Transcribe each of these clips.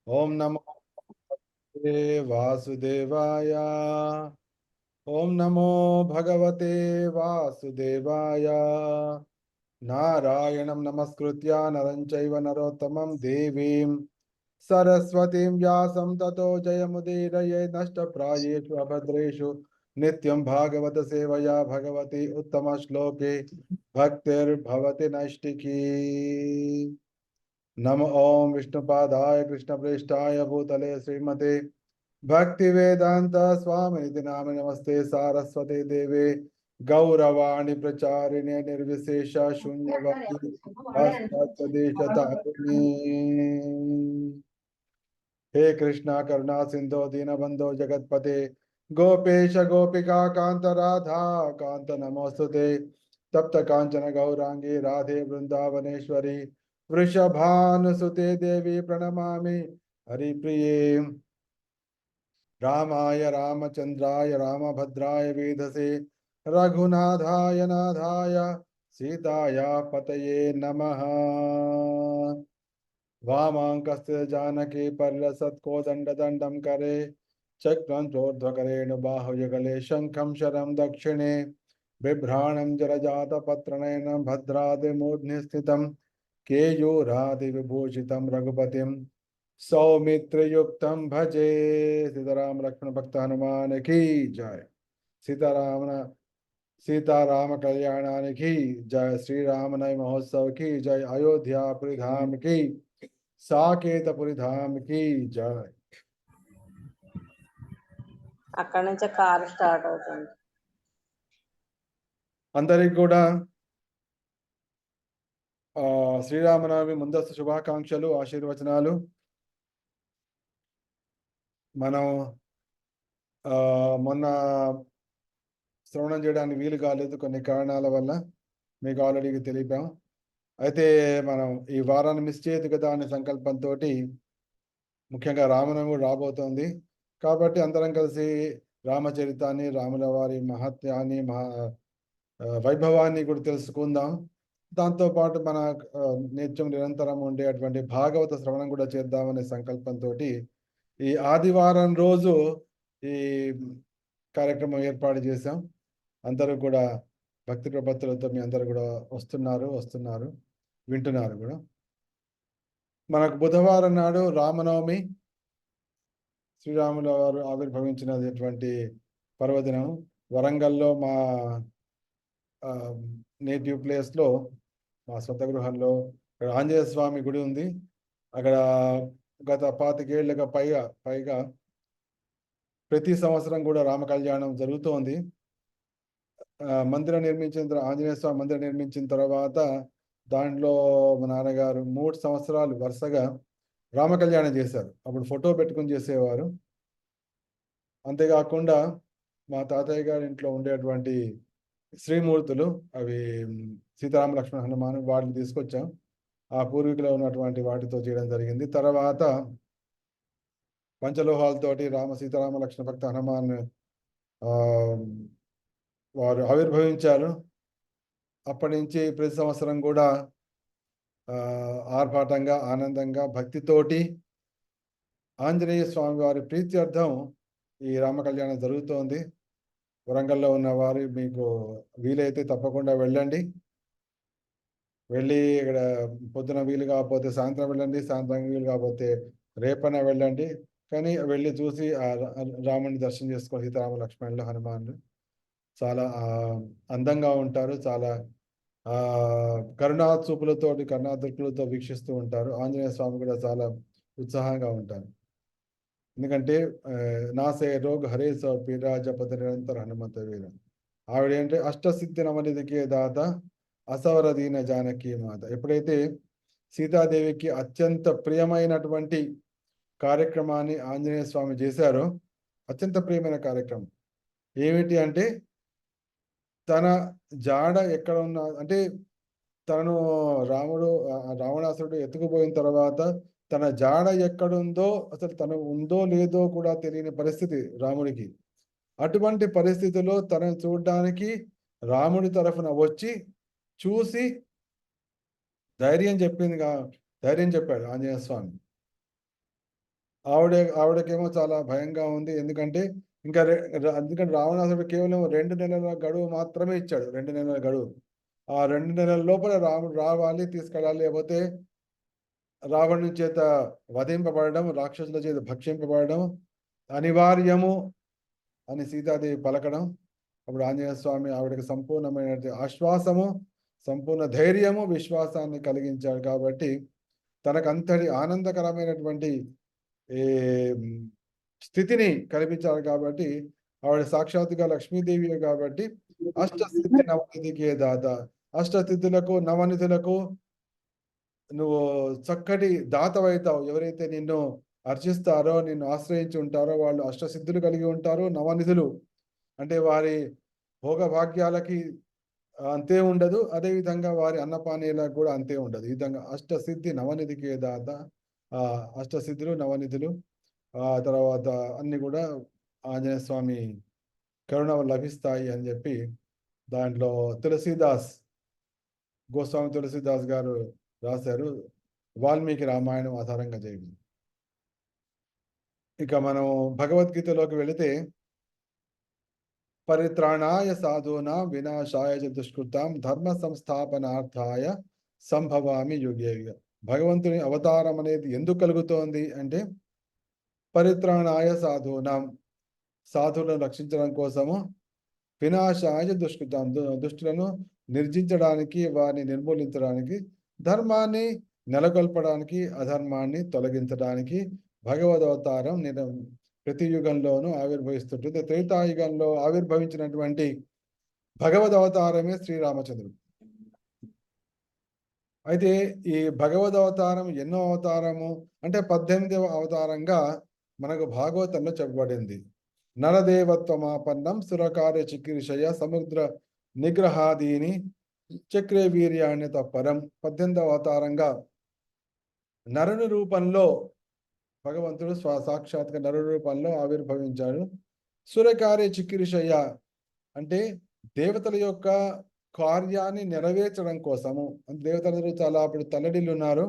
ఓం నమో వాసుదేవాయ. ఓం నమో భగవతే వాసుదేవాయ. నారాయణం నమస్కృత్య నరం చైవ నరోత్తమం దేవీం సరస్వతీం వ్యాసం తతో జయముదీరయే నష్టప్రాయేషు అభద్రేషు నిత్యం భాగవత సేవయా భగవతి ఉత్తమ శ్లోకే భక్తిర్భవతి నైష్టికీ. नम ओं विष्णुपादाय कृष्णप्रेष्ठाय भूतले श्रीमते भक्ति वेदांत स्वामिनिधि नाम नमस्ते सारस्वते देवे गौरवाणी प्रचारिणे निर्विशेष शून्यवादी अस्मदेशतारिणे. हे कृष्णा करुणा सिंधु दीनबंधो जगतपते गोपेश गोपिका कांत राधा कांत नमोस्तुते तप्त कांचन गौरांगी राधे वृंदावनेश्वरी वृषभानुसुते देवी प्रणमामि हरिप्रिये. रामाय रामचंद्राय रामभद्राय वेधसे रघुनाथाय नाथाय सीताया पतये नमः. वामाङ्कस्य जानकी पर्लसत्कोदण्डदण्डं करे चक्रं चोर्ध्वकरेण बाहुयुगले शङ्खं शरं दक्षिणे बिभ्राणं जलजातपत्रनयनं भद्रादिमूर्ध्नि स्थितं केयूरादिविभूषितं रघुपतिं सौमित्रयुक्तं भजे. सीताराम लक्ष्मण भक्त हनुमान की जय. सीताराम कल्याणानि की जय. श्री राम नवमी महोत्सव की जय. अयोध्यापुरी धाम की साकेतपुरी धाम की जय. అక్కడ నుంచే కార్ స్టార్ట్ అవుతుంది. అందరికి కూడా శ్రీరామనవమి ముందస్తు శుభాకాంక్షలు, ఆశీర్వచనాలు. మనం మొన్న శ్రవణం చేయడానికి వీలు కాలేదు కొన్ని కారణాల వల్ల, మీకు ఆల్రెడీ తెలిపాం. అయితే మనం ఈ వారాన్ని మిస్ చేయదు కదా అనే సంకల్పంతో ముఖ్యంగా రామనవమి రాబోతోంది కాబట్టి అందరం కలిసి రామచరితాన్ని, రాముల వారి మహత్యాన్ని, వైభవాన్ని కూడా తెలుసుకుందాం. దాంతోపాటు మన నిత్యం నిరంతరం ఉండేటువంటి భాగవత శ్రవణం కూడా చేద్దామనే సంకల్పంతో ఈ ఆదివారం రోజు ఈ కార్యక్రమం ఏర్పాటు చేశాం. అందరూ కూడా భక్తి ప్రపత్తులతో మీ అందరూ కూడా వస్తున్నారు వింటున్నారు కూడా. మనకు బుధవారం నాడు రామనవమి, శ్రీరాముల వారు ఆవిర్భవించినటువంటి పర్వదినం. వరంగల్లో మా నేటివ్ ప్లేస్లో, మా సొంత గృహంలో అక్కడ ఆంజనేయ స్వామి గుడి ఉంది. అక్కడ గత 25 ఏళ్ళుగా పైగా ప్రతి సంవత్సరం కూడా రామ కళ్యాణం జరుగుతోంది. ఆంజనేయ స్వామి మందిరం నిర్మించిన తర్వాత దాంట్లో మా నాన్నగారు 3 సంవత్సరాలు వరుసగా రామ కళ్యాణం చేశారు. అప్పుడు ఫోటో పెట్టుకుని చేసేవారు. అంతేకాకుండా మా తాతయ్య గారి ఇంట్లో ఉండేటువంటి శ్రీమూర్తులు, అవి సీతారామ లక్ష్మణ హనుమాన్, వాటిని తీసుకొచ్చాం. ఆ పూర్వీకులో ఉన్నటువంటి వాటితో చేయడం జరిగింది. తర్వాత పంచలోహాలతోటి సీతారామ లక్ష్మణ భక్త హనుమాన్ వారు ఆవిర్భవించారు. అప్పటి నుంచి ప్రతి సంవత్సరం కూడా ఆర్భాటంగా, ఆనందంగా, భక్తితోటి ఆంజనేయ స్వామి వారి ప్రీత్యర్థం ఈ రామ కళ్యాణం జరుగుతోంది. వరంగల్లో ఉన్నవారు మీకు వీలైతే తప్పకుండా వెళ్ళండి. వెళ్ళి ఇక్కడ పొద్దున వీలు కాకపోతే సాయంత్రం వెళ్ళండి, సాయంత్రం వీలు కాకపోతే రేపైనా వెళ్ళండి. కానీ వెళ్ళి చూసి రాముని దర్శనం చేసుకోవాలి. సీతారామ లక్ష్మణులు, హనుమానులు చాలా అందంగా ఉంటారు. చాలా కరుణాదృక్కులతో వీక్షిస్తూ ఉంటారు. ఆంజనేయ స్వామి కూడా చాలా ఉత్సాహంగా ఉంటారు. ఎందుకంటే నాసే రోగ్ హరే స పీరా జపత నిరంతర హనుమంత వీర. ఆవిడ ఏంటంటే అష్టసిద్ధి నవనిధికి దాత అసవరదీన జానకి మాత. ఎప్పుడైతే సీతాదేవికి అత్యంత ప్రియమైనటువంటి కార్యక్రమాన్ని ఆంజనేయ స్వామి చేశారో, అత్యంత ప్రియమైన కార్యక్రమం ఏమిటి అంటే, తన జాడ ఎక్కడ ఉన్నా అంటే తనను రావణాసురుడు ఎత్తుకుపోయిన తర్వాత తన జాడ ఎక్కడుందో, అసలు తను ఉందో లేదో కూడా తెలియని పరిస్థితి రాముడికి. అటువంటి పరిస్థితిలో తనను చూడడానికి రాముడి తరఫున వచ్చి చూసి ధైర్యం చెప్పాడు ఆంజనేయ స్వామి. ఆవిడకేమో చాలా భయంగా ఉంది. ఎందుకంటే ఇంకా ఎందుకంటే రావణాసురుడు కేవలం 2 నెలల గడువు మాత్రమే ఇచ్చాడు. 2 నెలల గడువు. ఆ 2 నెలల లోపల రాముడు రావాలి, తీసుకెళ్ళాలి. లేకపోతే రావణుని చేత వధింపబడడం, రాక్షసుల చేత భక్షింపబడడం అనివార్యము అని సీతాదేవి పలకడం. అప్పుడు ఆంజనేయ స్వామి ఆవిడకి సంపూర్ణమైనటువంటి ఆశ్వాసము, సంపూర్ణ ధైర్యము, విశ్వాసాన్ని కలిగించాడు. కాబట్టి తనకంతటి ఆనందకరమైనటువంటి ఈ స్థితిని కల్పించారు. కాబట్టి ఆవిడ సాక్షాత్తుగా లక్ష్మీదేవియే కాబట్టి అష్టసిద్ధి నవనిధికే దాత. అష్టసిద్ధులకు నవనిధులకు నువ్వు చక్కటి దాతవైతావు. ఎవరైతే నిన్ను అర్చిస్తారో, నిన్ను ఆశ్రయించి ఉంటారో వాళ్ళు అష్టసిద్ధులు కలిగి ఉంటారు. నవనిధులు అంటే వారి భోగభాగ్యాలకి అంతే ఉండదు. అదేవిధంగా వారి అన్నపానీయాలకు కూడా అంతే ఉండదు. ఈ విధంగా అష్టసిద్ధి నవనిధికే దాత. అష్టసిద్ధులు నవనిధులు తర్వాత అన్ని కూడా ఆంజనేయ స్వామి కరుణ లభిస్తాయి అని చెప్పి దాంట్లో గోస్వామి తులసీదాస్ గారు రాశారు. వాల్మీకి రామాయణం ఆధారంగా జరిగింది. ఇక మనం భగవద్గీతలోకి వెళితే పరిత్రాణాయ సాధూనాం వినాశాయ చ దుష్కృతాం ధర్మ సంస్థాపనార్థాయ సంభవామి యుగే యుగ. భగవంతుని అవతారం అనేది ఎందుకు కలుగుతోంది అంటే పరిత్రాణాయ సాధూనాం, సాధువులను రక్షించడం కోసము, వినాశాయ దుష్కృతాం, దుష్టులను నిర్జించడానికి, వారిని నిర్మూలించడానికి, ధర్మాన్ని నెలకొల్పడానికి, అధర్మాన్ని తొలగించడానికి భగవదవతారం ప్రతి యుగంలోనూ ఆవిర్భవిస్తుంటుంది. త్రేతాయుగంలో ఆవిర్భవించినటువంటి భగవదవతారమే శ్రీరామచంద్రుడు. అయితే ఈ భగవదవతారం ఎన్నో అవతారము అంటే 18వ అవతారంగా మనకు భాగవతంలో చెప్పబడింది. నరదేవత్వమాపన్నం సురకార్య చికీర్షయ సముద్ర నిగ్రహాదీని చక్రే వీర్యాన్ని తప్పరం. 18వ అవతారంగా నరుని రూపంలో భగవంతుడు సాక్షాత్గా నరుని రూపంలో ఆవిర్భవించాడు. సురకార్య చికీర్షయ అంటే దేవతల యొక్క కార్యాన్ని నెరవేర్చడం కోసము. దేవతలు చాలా అప్పుడు తల్లడిల్లు ఉన్నారు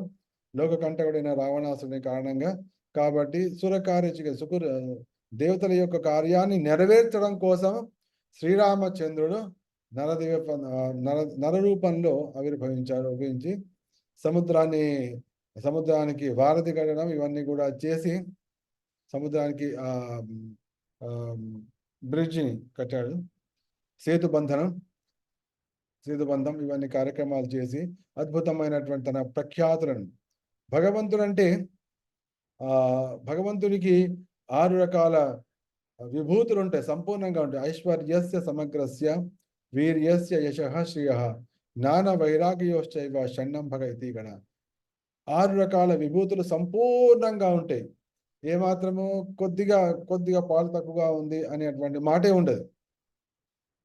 లోకకంటకుడైన రావణాసురుని కారణంగా. కాబట్టి దేవతల యొక్క కార్యాన్ని నెరవేర్చడం కోసం శ్రీరామచంద్రుడు నరరూపంలో ఆవిర్భవించి సముద్రానికి వారధి కట్టడం ఇవన్నీ కూడా చేసి సముద్రానికి బ్రిడ్జిని కట్టాడు. సేతుబంధం ఇవన్నీ కార్యక్రమాలు చేసి అద్భుతమైనటువంటి తన ప్రఖ్యాతులను భగవంతుడంటే భగవంతుడికి 6 రకాల విభూతులు ఉంటాయి, సంపూర్ణంగా ఉంటాయి. ఐశ్వర్యస్య సమగ్రస్య వీర్యస్య యశః శ్రియః జ్ఞాన వైరాగ్యోశ్చైవ షణ్ణం భగ ఇతి గణ. 6 రకాల విభూతులు సంపూర్ణంగా ఉంటాయి. ఏమాత్రము కొద్దిగా పాలు తక్కువగా ఉంది అనేటువంటి మాటే ఉండదు.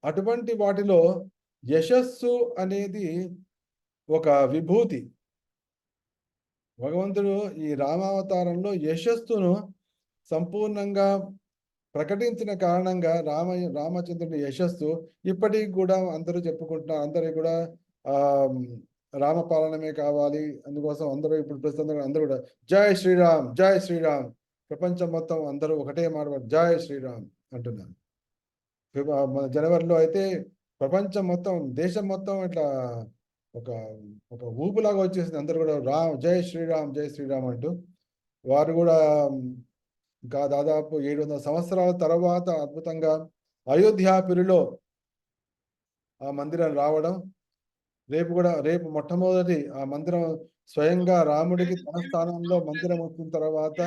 అటువంటి వాటిలో యశస్సు అనేది ఒక విభూతి. భగవంతుడు ఈ రామావతారంలో యశస్సును సంపూర్ణంగా ప్రకటించిన కారణంగా రామచంద్రుని యశస్సు ఇప్పటికి కూడా అందరూ చెప్పుకుంటున్నారు. అందరికీ కూడా రామపాలనమే కావాలి. అందుకోసం అందరూ ఇప్పుడు ప్రస్తుతం అందరూ కూడా జై శ్రీరామ్, జై శ్రీరామ్. ప్రపంచం మొత్తం అందరూ ఒకటే మాట జై శ్రీరామ్ అంటున్నారు. మన జనవరిలో అయితే ప్రపంచం మొత్తం, దేశం మొత్తం ఇట్లా ఒక ఊపులాగా వచ్చేసింది. అందరూ కూడా జై శ్రీరామ్, జై శ్రీరామ్ అంటూ. వారు కూడా ఇంకా దాదాపు 700 సంవత్సరాల తర్వాత అద్భుతంగా అయోధ్యాపురిలో ఆ మందిరం రావడం, రేపు మొట్టమొదటి ఆ మందిరం స్వయంగా రాముడికి తన స్థానంలో మందిరం వచ్చిన తర్వాత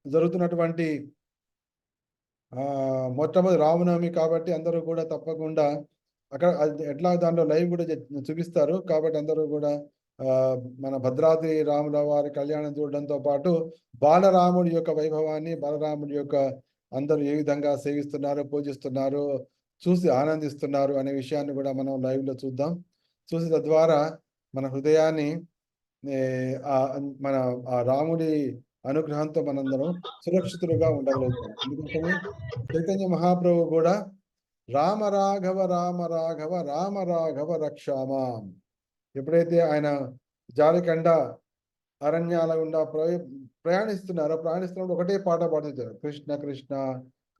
జరుగుతున్నటువంటి మొట్టమొదటి రామనవమి. కాబట్టి అందరూ కూడా తప్పకుండా అక్కడ ఎట్లా దాంట్లో లైవ్ కూడా చూపిస్తారు. కాబట్టి అందరూ కూడా మన భద్రాద్రి రాముల వారి కళ్యాణం చూడడంతో పాటు బాలరాముడి యొక్క వైభవాన్ని, బాలరాముడి యొక్క అందరూ ఏ విధంగా సేవిస్తున్నారు, పూజిస్తున్నారు, చూసి ఆనందిస్తున్నారు అనే విషయాన్ని కూడా మనం లైవ్లో చూద్దాం. చూసి తద్వారా మన హృదయాన్ని మన ఆ రాముడి అనుగ్రహంతో మనందరం సురక్షితులుగా ఉండగలుగుతాం. ఎందుకంటే చైతన్య మహాప్రభు కూడా రామ రాఘవ రామ రాఘవ రామ రాఘవ రక్షామా, ఎప్పుడైతే ఆయన జాలికండ అరణ్యాల గుండా ప్రయాణిస్తున్నారు. ప్రయాణిస్తున్నప్పుడు ఒకటే పాట పాడుతారు, కృష్ణ కృష్ణ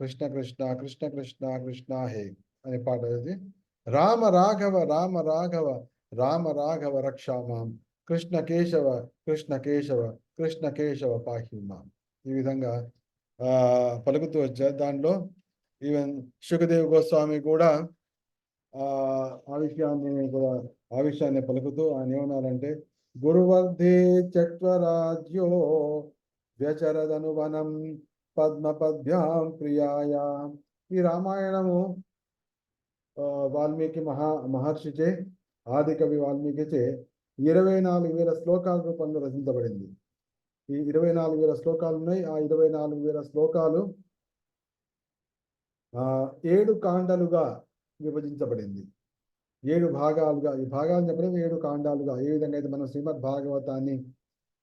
కృష్ణ కృష్ణ కృష్ణ కృష్ణ కృష్ణ హే అనే పాట. అది రామ రాఘవ రామ రాఘవ రామ రాఘవ రక్షామాం, కృష్ణ కేశవ కృష్ణ కేశవ కృష్ణ కేశవ పాహి మాం. ఈ విధంగా పలుకుతూ వచ్చారు. దానిలో ఈవెన్ సుఖదేవ్ గోస్వామి కూడా ఆ విషయాన్ని పలుకుతూ ఆయన ఏమన్నారంటే, గురువర్ధే చక్వరాజ్యో వ్యచరదనువనం పద్మపద్భ్యాం ప్రియాయ. ఈ రామాయణము వాల్మీకి మహర్షిచే, ఆదికవి వాల్మీకిచే 24,000 శ్లోకాల రూపంలో రచించబడింది. ఈ 24,000 శ్లోకాలు ఉన్నాయి. ఆ 24,000 శ్లోకాలు 7 కాండలుగా విభజించబడింది. 7 భాగాలుగా. ఈ భాగాలు చెప్పడం 7 కాండాలుగా. ఏ విధంగా అయితే మనం శ్రీమద్ భాగవతాన్ని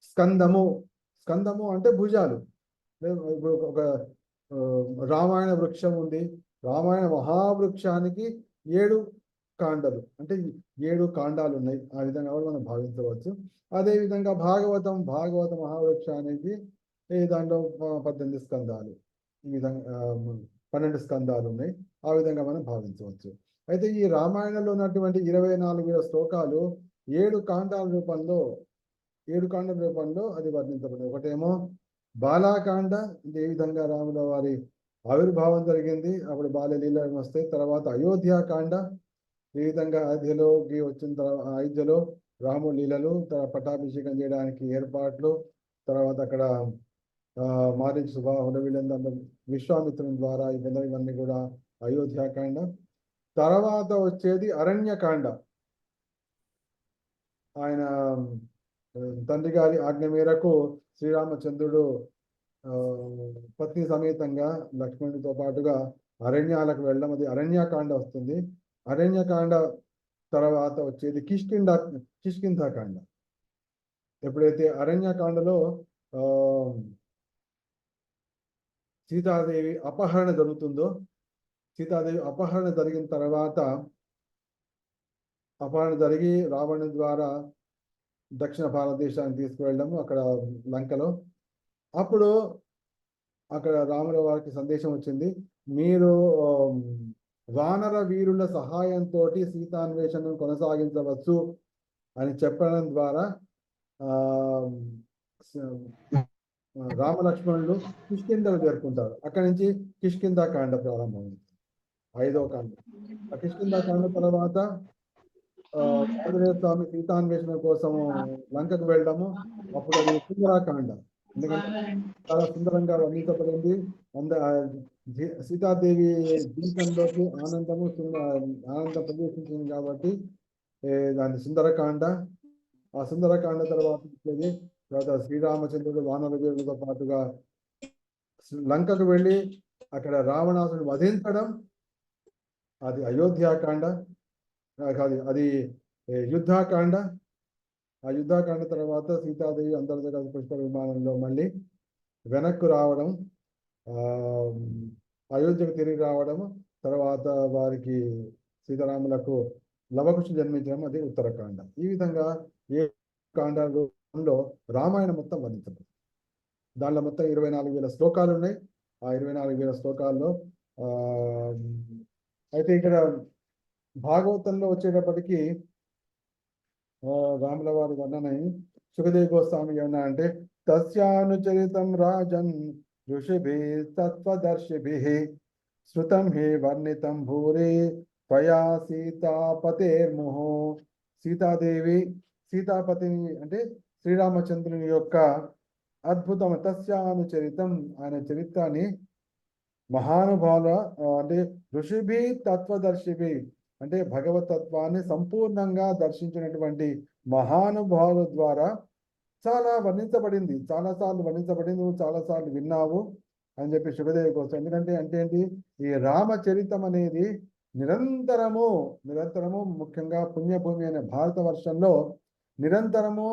స్కందము అంటే భుజాలు. ఇప్పుడు ఒక రామాయణ వృక్షం ఉంది. రామాయణ మహావృక్షానికి 7 కాండలు అంటే 7 కాండాలు ఉన్నాయి. ఆ విధంగా కూడా మనం భావించవచ్చు. అదేవిధంగా భాగవత మహావృక్షానికి దాంట్లో 18 స్కందాలు, ఈ విధంగా 12 స్కందాలు ఉన్నాయి. ఆ విధంగా మనం భావించవచ్చు. అయితే ఈ రామాయణంలో ఉన్నటువంటి 24,000 శ్లోకాలు 7 కాండాల రూపంలో అది వర్ణించబడింది. ఒకటేమో బాలాకాండ, అంటే ఏ విధంగా రాముల వారి ఆవిర్భావం జరిగింది, అప్పుడు బాల్యలీలలు వస్తాయి. తర్వాత అయోధ్యాకాండ, ఈ విధంగా అయోధ్యలోకి వచ్చిన తర్వాత అయోధ్యలో రాముల లీలలు, పట్టాభిషేకం చేయడానికి ఏర్పాట్లు, తర్వాత అక్కడ మారీచ సుబాహుల వీళ్ళందరూ విశ్వామిత్రుని ద్వారా ఇవన్నీ కూడా అయోధ్యాకాండ. తర్వాత వచ్చేది అరణ్యకాండ. ఆయన తండ్రి గారి ఆజ్ఞ మేరకు శ్రీరామచంద్రుడు పత్ని సమేతంగా లక్ష్మణుడితో పాటుగా అరణ్యాలకు వెళ్ళడం, అది అరణ్యకాండ వస్తుంది. అరణ్యకాండ తర్వాత వచ్చేది కిష్కింధాకాండ. ఎప్పుడైతే అరణ్యకాండలో సీతాదేవి అపహరణ జరుగుతుందో, సీతాదేవి అపహరణ జరిగిన తర్వాత అపహరణ జరిగి రావణుని ద్వారా దక్షిణ భారతదేశానికి తీసుకువెళ్ళడము, అక్కడ లంకలో. అప్పుడు అక్కడ రాముల వారికి సందేశం వచ్చింది, మీరు వానర వీరుల సహాయంతో సీతాన్వేషణను కొనసాగించవచ్చు అని చెప్పడం ద్వారా రామలక్ష్మణులు కిష్కింధకు చేరుకుంటారు. అక్కడి నుంచి కిష్కింధాకాండ ప్రారంభమైంది, 5వ కాండ. ఆ కిష్కింధాకాండ తర్వాత ఆంజనేయ స్వామి సీతాన్వేషణ కోసము లంకకు వెళ్ళడము, అప్పుడు అది సుందరాకాండ. ఎందుకంటే చాలా సుందరంగా వర్ణించబడింది. సీతాదేవి జీవితంలోకి ఆనందం ప్రవేశించింది కాబట్టి దాని సుందరకాండ. ఆ సుందరకాండ తర్వాత శ్రీరామచంద్రుడు వానర వీరులతో పాటుగా లంకకు వెళ్ళి అక్కడ రావణాసుని వధించడం, అది అయోధ్యాకాండ. అది యుద్ధాకాండ. ఆ యుద్ధాకాండ తర్వాత సీతాదేవి అందరితో కలిసి పుష్ప విమానంలో మళ్ళీ వెనక్కు రావడం, అయోధ్యకు తిరిగి రావడం, తర్వాత వారికి సీతారాములకు లవకుశ జన్మించడం, అది ఉత్తరకాండ. ఈ విధంగా 7 కాండాలలో రామాయణం మొత్తం వర్ణించబడింది. దానిలో మొత్తం 24,000 శ్లోకాలు ఉన్నాయి. ఆ 24,000 శ్లోకాల్లో అయితే ఇక్కడ భాగవతంలో వచ్చేటప్పటికి రాముల వారి వర్ణన సుఖదేవ్ గోస్వామి ఏమన్నా అంటే, తస్యానుచరితం రాజన్ ఋషిభి తత్వదర్శిభి శృతం హే వర్ణితం భూరి త్వయా సీతాపతేర్ముహో. సీతాపతిని అంటే శ్రీరామచంద్రుని యొక్క అద్భుతం తస్యానుచరితం, ఆయన చరిత్రాన్ని మహానుభావుల అంటే ఋషిభి తత్వదర్శిభి అంటే భగవతత్వాన్ని సంపూర్ణంగా దర్శించినటువంటి మహానుభావుల ద్వారా చాలా వర్ణించబడింది, చాలాసార్లు వర్ణించబడింది, నువ్వు చాలాసార్లు విన్నావు అని చెప్పి సుఖదేవి కోసం. ఎందుకంటే అంటే ఈ రామచరితం అనేది నిరంతరము ముఖ్యంగా పుణ్యభూమి అనే భారతవర్షంలో నిరంతరము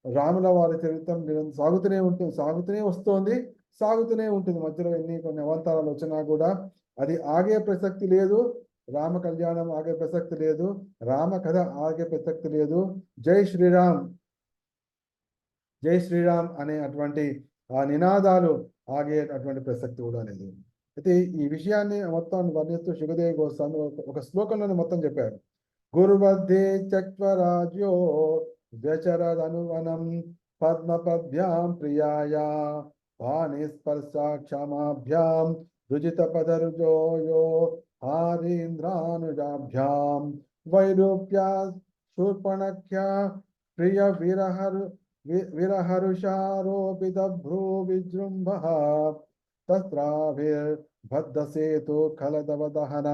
రాముల వారి చరిత్రం సాగుతూనే ఉంటుంది. మధ్యలో కొన్ని అవంతరాలు వచ్చినా కూడా అది ఆగే ప్రసక్తి లేదు. రామ కళ్యాణం ఆగే ప్రసక్తి లేదు, రామ కథ ఆగే ప్రసక్తి లేదు. జై శ్రీరామ్. జై శ్రీరామ్ అనే అటువంటి ఆ నినాదాలు ఆగే అటువంటి ప్రసక్తి కూడా లేదు. అయితే ఈ విషయాన్ని మొత్తం వర్ణిస్తూ సుఖదేవ్ గోస్వామి ఒక శ్లోకంలోనే మొత్తం చెప్పారు. గురుబద్ధే చక్వరాజ్యో వ్యచరదనువనం పద్మపద్భ్యాం ప్రియాయ పాణిస్పర్శాక్షమాభ్యాం రుజితపదరుజో యో హారీంద్రానుజాభ్యాం వైరూప్యా శూర్పణఖ్యా ప్రియ విరహరుషారోపిత భ్రూ విజృంభ తస్త్రాభిర్బద్ధసేతు ఖలదవదహన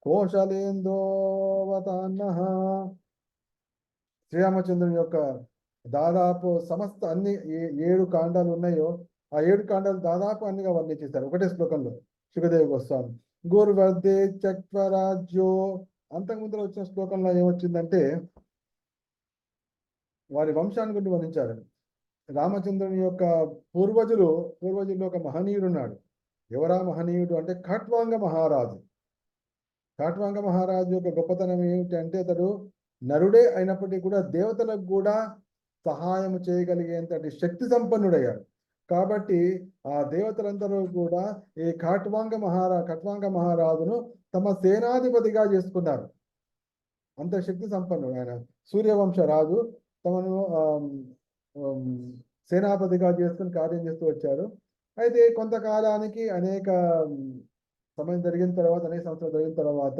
కోశలేంద్రోవతాన్నః. శ్రీరామచంద్రుని యొక్క దాదాపు సమస్త అన్ని 7 కాండాలు ఉన్నాయో ఆ 7 కాండాలు దాదాపు అన్నిగా వర్ణించేశారు ఒకటే శ్లోకంలో సుఖదేవ గోస్వామి. గురువర్ధే చక్వరాజ్యో, అంతకుముందు వచ్చిన శ్లోకంలో ఏమొచ్చిందంటే వారి వంశాన్ని గురించి వర్ణించారు. రామచంద్రుని యొక్క పూర్వజుల్లో ఒక మహనీయుడు ఉన్నాడు. ఎవరా మహనీయుడు అంటే ఖట్వాంగ మహారాజు. ఖట్వాంగ మహారాజు యొక్క గొప్పతనం ఏమిటంటే అతడు నరుడే అయినప్పటికీ కూడా దేవతలకు కూడా సహాయం చేయగలిగేంతటి శక్తి సంపన్నుడయ్యాడు. కాబట్టి ఆ దేవతలందరూ కూడా ఈ ఖట్వాంగ మహారాజును తమ సేనాధిపతిగా చేసుకున్నారు. అంత శక్తి సంపన్నుడు ఆయన. సూర్యవంశ రాజు తమను సేనాపతిగా చేసుకుని కార్యం చేస్తూ వచ్చారు. అయితే కొంతకాలానికి అనేక సంవత్సరాలు జరిగిన తర్వాత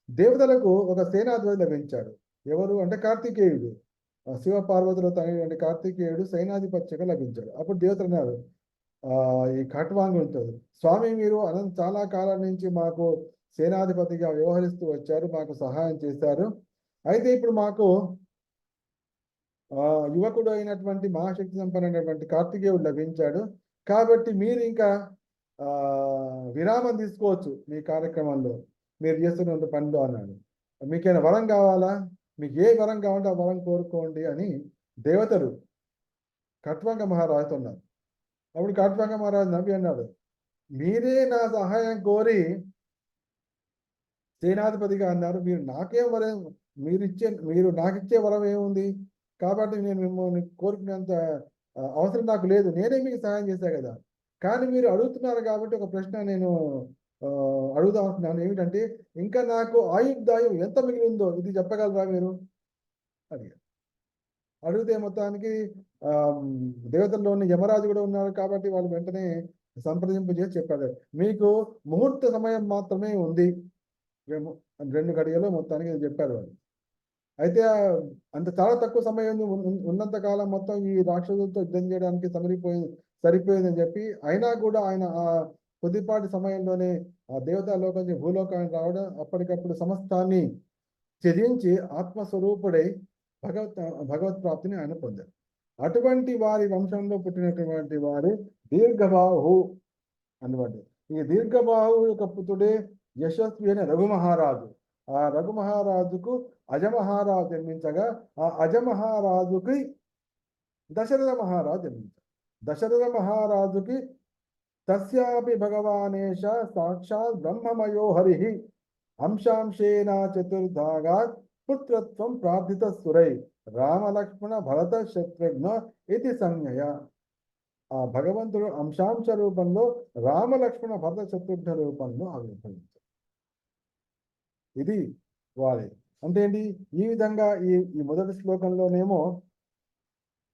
దేవతలకు ఒక సేనాధిపతి లభించాడు. ఎవరు అంటే కార్తికేయుడు. శివ పార్వతుల తనయుడు కార్తికేయుడు సేనాధిపత్యంగా లభించాడు. అప్పుడు దేవతలు అన్నారు ఈ ఖట్వాంగునితో, స్వామి మీరు చాలా కాలం నుంచి మాకు సేనాధిపతిగా వ్యవహరిస్తూ వచ్చారు, మాకు సహాయం చేశారు. అయితే ఇప్పుడు మాకు యువకుడు అయినటువంటి మహాశక్తి సంపన్నటువంటి కార్తికేయుడు లభించాడు. కాబట్టి మీరు ఇంకా విరామం తీసుకోవచ్చు మీ కార్యక్రమంలో, మీరు చేస్తున్న పనిలో అన్నాడు. మీకైనా వరం కావాలా, మీకు ఏ వరం కావాలంటే ఆ వరం కోరుకోండి అని దేవతలు ఖట్వాంగ మహారాజుతో అన్నారు. అప్పుడు ఖట్వాంగ మహారాజు నవ్వి అన్నాడు, మీరే నా సహాయం కోరి సేనాధిపతిగా అన్నారు, మీరు నాకేం వరం, మీరు నాకు ఇచ్చే వరం ఏముంది, కాబట్టి నేను మిమ్మల్ని కోరుకునేంత అవసరం నాకు లేదు, నేనే మీకు సహాయం చేశాను కదా. కానీ మీరు అడుగుతున్నారు కాబట్టి ఒక ప్రశ్న నేను అడుగుదాం అనుకున్నాను. ఏమిటంటే ఇంకా నాకు ఆయుర్దాయం ఎంత మిగిలిందో ఇది చెప్పగలరా మీరు అడిగారు. అడిగితే మొత్తానికి దేవతల్లోని యమరాజు కూడా ఉన్నారు కాబట్టి వాళ్ళు వెంటనే సంప్రదింపు చేసి చెప్పారు, మీకు ముహూర్త సమయం మాత్రమే ఉంది, 2 గడియలో మొత్తానికి చెప్పారు వాళ్ళు. అయితే అంత చాలా తక్కువ సమయం ఉన్నంత కాలం మొత్తం ఈ రాక్షసులతో యుద్ధం చేయడానికి సరిపోయిందని చెప్పి అయినా కూడా ఆయన ఆ కొద్దిపాటి సమయంలోనే ఆ దేవతాలోకం నుంచి భూలోకానికి రావడం, అప్పటికప్పుడు సమస్తాన్ని త్యజించి ఆత్మస్వరూపుడై భగవత్ ప్రాప్తిని ఆయన పొందారు. అటువంటి వారి వంశంలో పుట్టినటువంటి వారు దీర్ఘబాహు అన్నమాట. ఈ దీర్ఘబాహు యొక్క పుత్రుడే యశస్వి అయిన రఘుమహారాజు. ఆ రఘుమహారాజుకు అజమహారాజు జన్మించగా ఆ అజమహారాజుకి దశరథ మహారాజు జన్మించారు. దశరథ మహారాజుకి తస్యాపి భగవానేశ సాక్షాత్ బ్రహ్మమయో హరి అంశాంశేన చతుర్ధాగాత్ పుత్రత్వం ప్రార్థిత సురై రామలక్ష్మణ భరత శత్రుఘ్న ఇది సంజ్ఞయ. ఆ భగవంతుడు అంశాంశ రూపంలో రామలక్ష్మణ భరత శత్రుఘ్న రూపంలో ఆవిర్భవించారు. ఇది వారి అంటే ఏంటి, ఈ విధంగా ఈ మొదటి శ్లోకంలోనేమో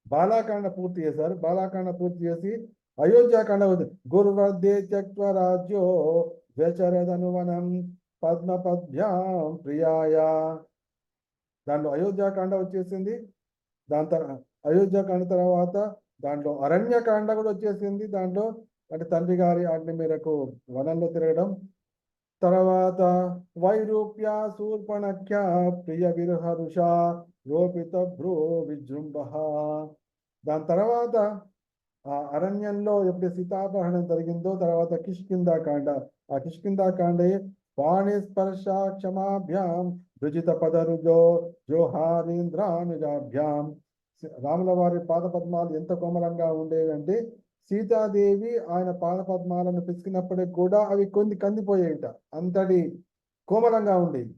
బాలాకాండ పూర్తి చేశారు. బాలాకాండ పూర్తి చేసి అయోధ్యాకాండ గురువర్ధే త్యక్త్వ రాజ్యో వ్యచరదనువనం పద్మపద్భ్యాం ప్రియాయ. దాంట్లో అయోధ్యాకాండ వచ్చేసింది. అయోధ్యాకాండ తర్వాత దాంట్లో అరణ్యకాండ కూడా వచ్చేసింది. దాంట్లో అంటే తండ్రి గారి ఆజ్ఞ మేరకు వనంలో తిరగడం, తర్వాత వైరూప్య శూర్పణఖ్య ప్రియ విరహరుష రోపిత భ్రూ విజృంభ. దాని తర్వాత ఆ అరణ్యంలో ఎప్పుడు సీతాపహరణం జరిగిందో తర్వాత కిష్కింధాకాండ. ఆ కిష్కింధాకాండే పాణిస్పర్శ క్షమాభ్యాం రుజిత పదరుజో జోహారీంద్రానుజాభ్యాం. రాముల వారి పాదపద్మాలు ఎంత కోమలంగా ఉండేవి అంటే సీతాదేవి ఆయన పాదపద్మాలను పిసికినప్పటికి కూడా అవి కందిపోయేట, అంతటి కోమలంగా ఉండేవి.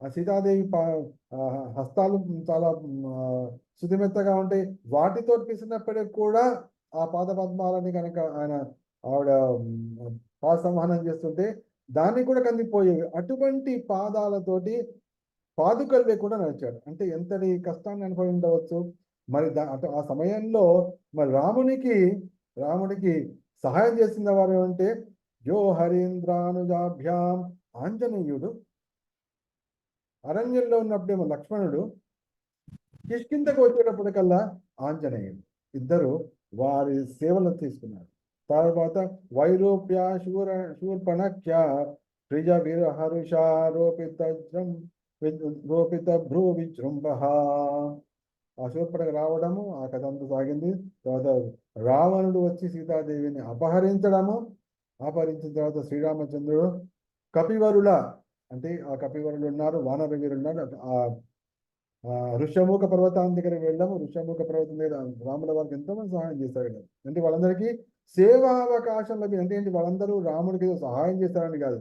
ఆ సీతాదేవి హస్తాలు చాలా శుతిమెత్తగా ఉంటాయి. వాటితో పిసినప్పటికి కూడా ఆ పాద పద్మాలని కనుక ఆవిడ పాద సంవహనం చేస్తుంటే దాన్ని కూడా కందిపోయేవి. అటువంటి పాదాలతోటి పాదుకలు లేకుండా నడిచాడు. అంటే ఎంతటి కష్టాన్ని అనుభవి ఉండవచ్చు. మరి ఆ సమయంలో మరి రాముడికి సహాయం చేసిన వారు ఏమంటే యో హరీంద్రానుజాభ్యాం ఆంజనేయుడు, అరణ్యంలో ఉన్నప్పుడేమో లక్ష్మణుడు, కిష్కింధకు వచ్చేటప్పటికల్లా ఆంజనేయుడు, ఇద్దరు వారి సేవలను తీసుకున్నారు. తర్వాత వైరూప్య శూర్పణఖ్య ప్రిజ రోపిత భ్రూ విజృంభ. ఆ శూర్పణఖ రావడము, ఆ కథ అంతా సాగింది. తర్వాత రావణుడు వచ్చి సీతాదేవిని అపహరించిన తర్వాత శ్రీరామచంద్రుడు కపివరుల, అంటే ఆ కపివరులు ఉన్నారు, వానర వీరులు ఉన్నారు. ఋష్యముఖ పర్వతాన్ని దగ్గరికి వెళ్ళాము. ఋష్యముఖ పర్వతం మీద రాముల వారికి ఎంతోమంది సహాయం చేశారు. అంటే వాళ్ళందరికీ సేవా అవకాశం లభించింది. అంటే ఏంటి, వాళ్ళందరూ రాముడికి సహాయం చేశారని కాదు,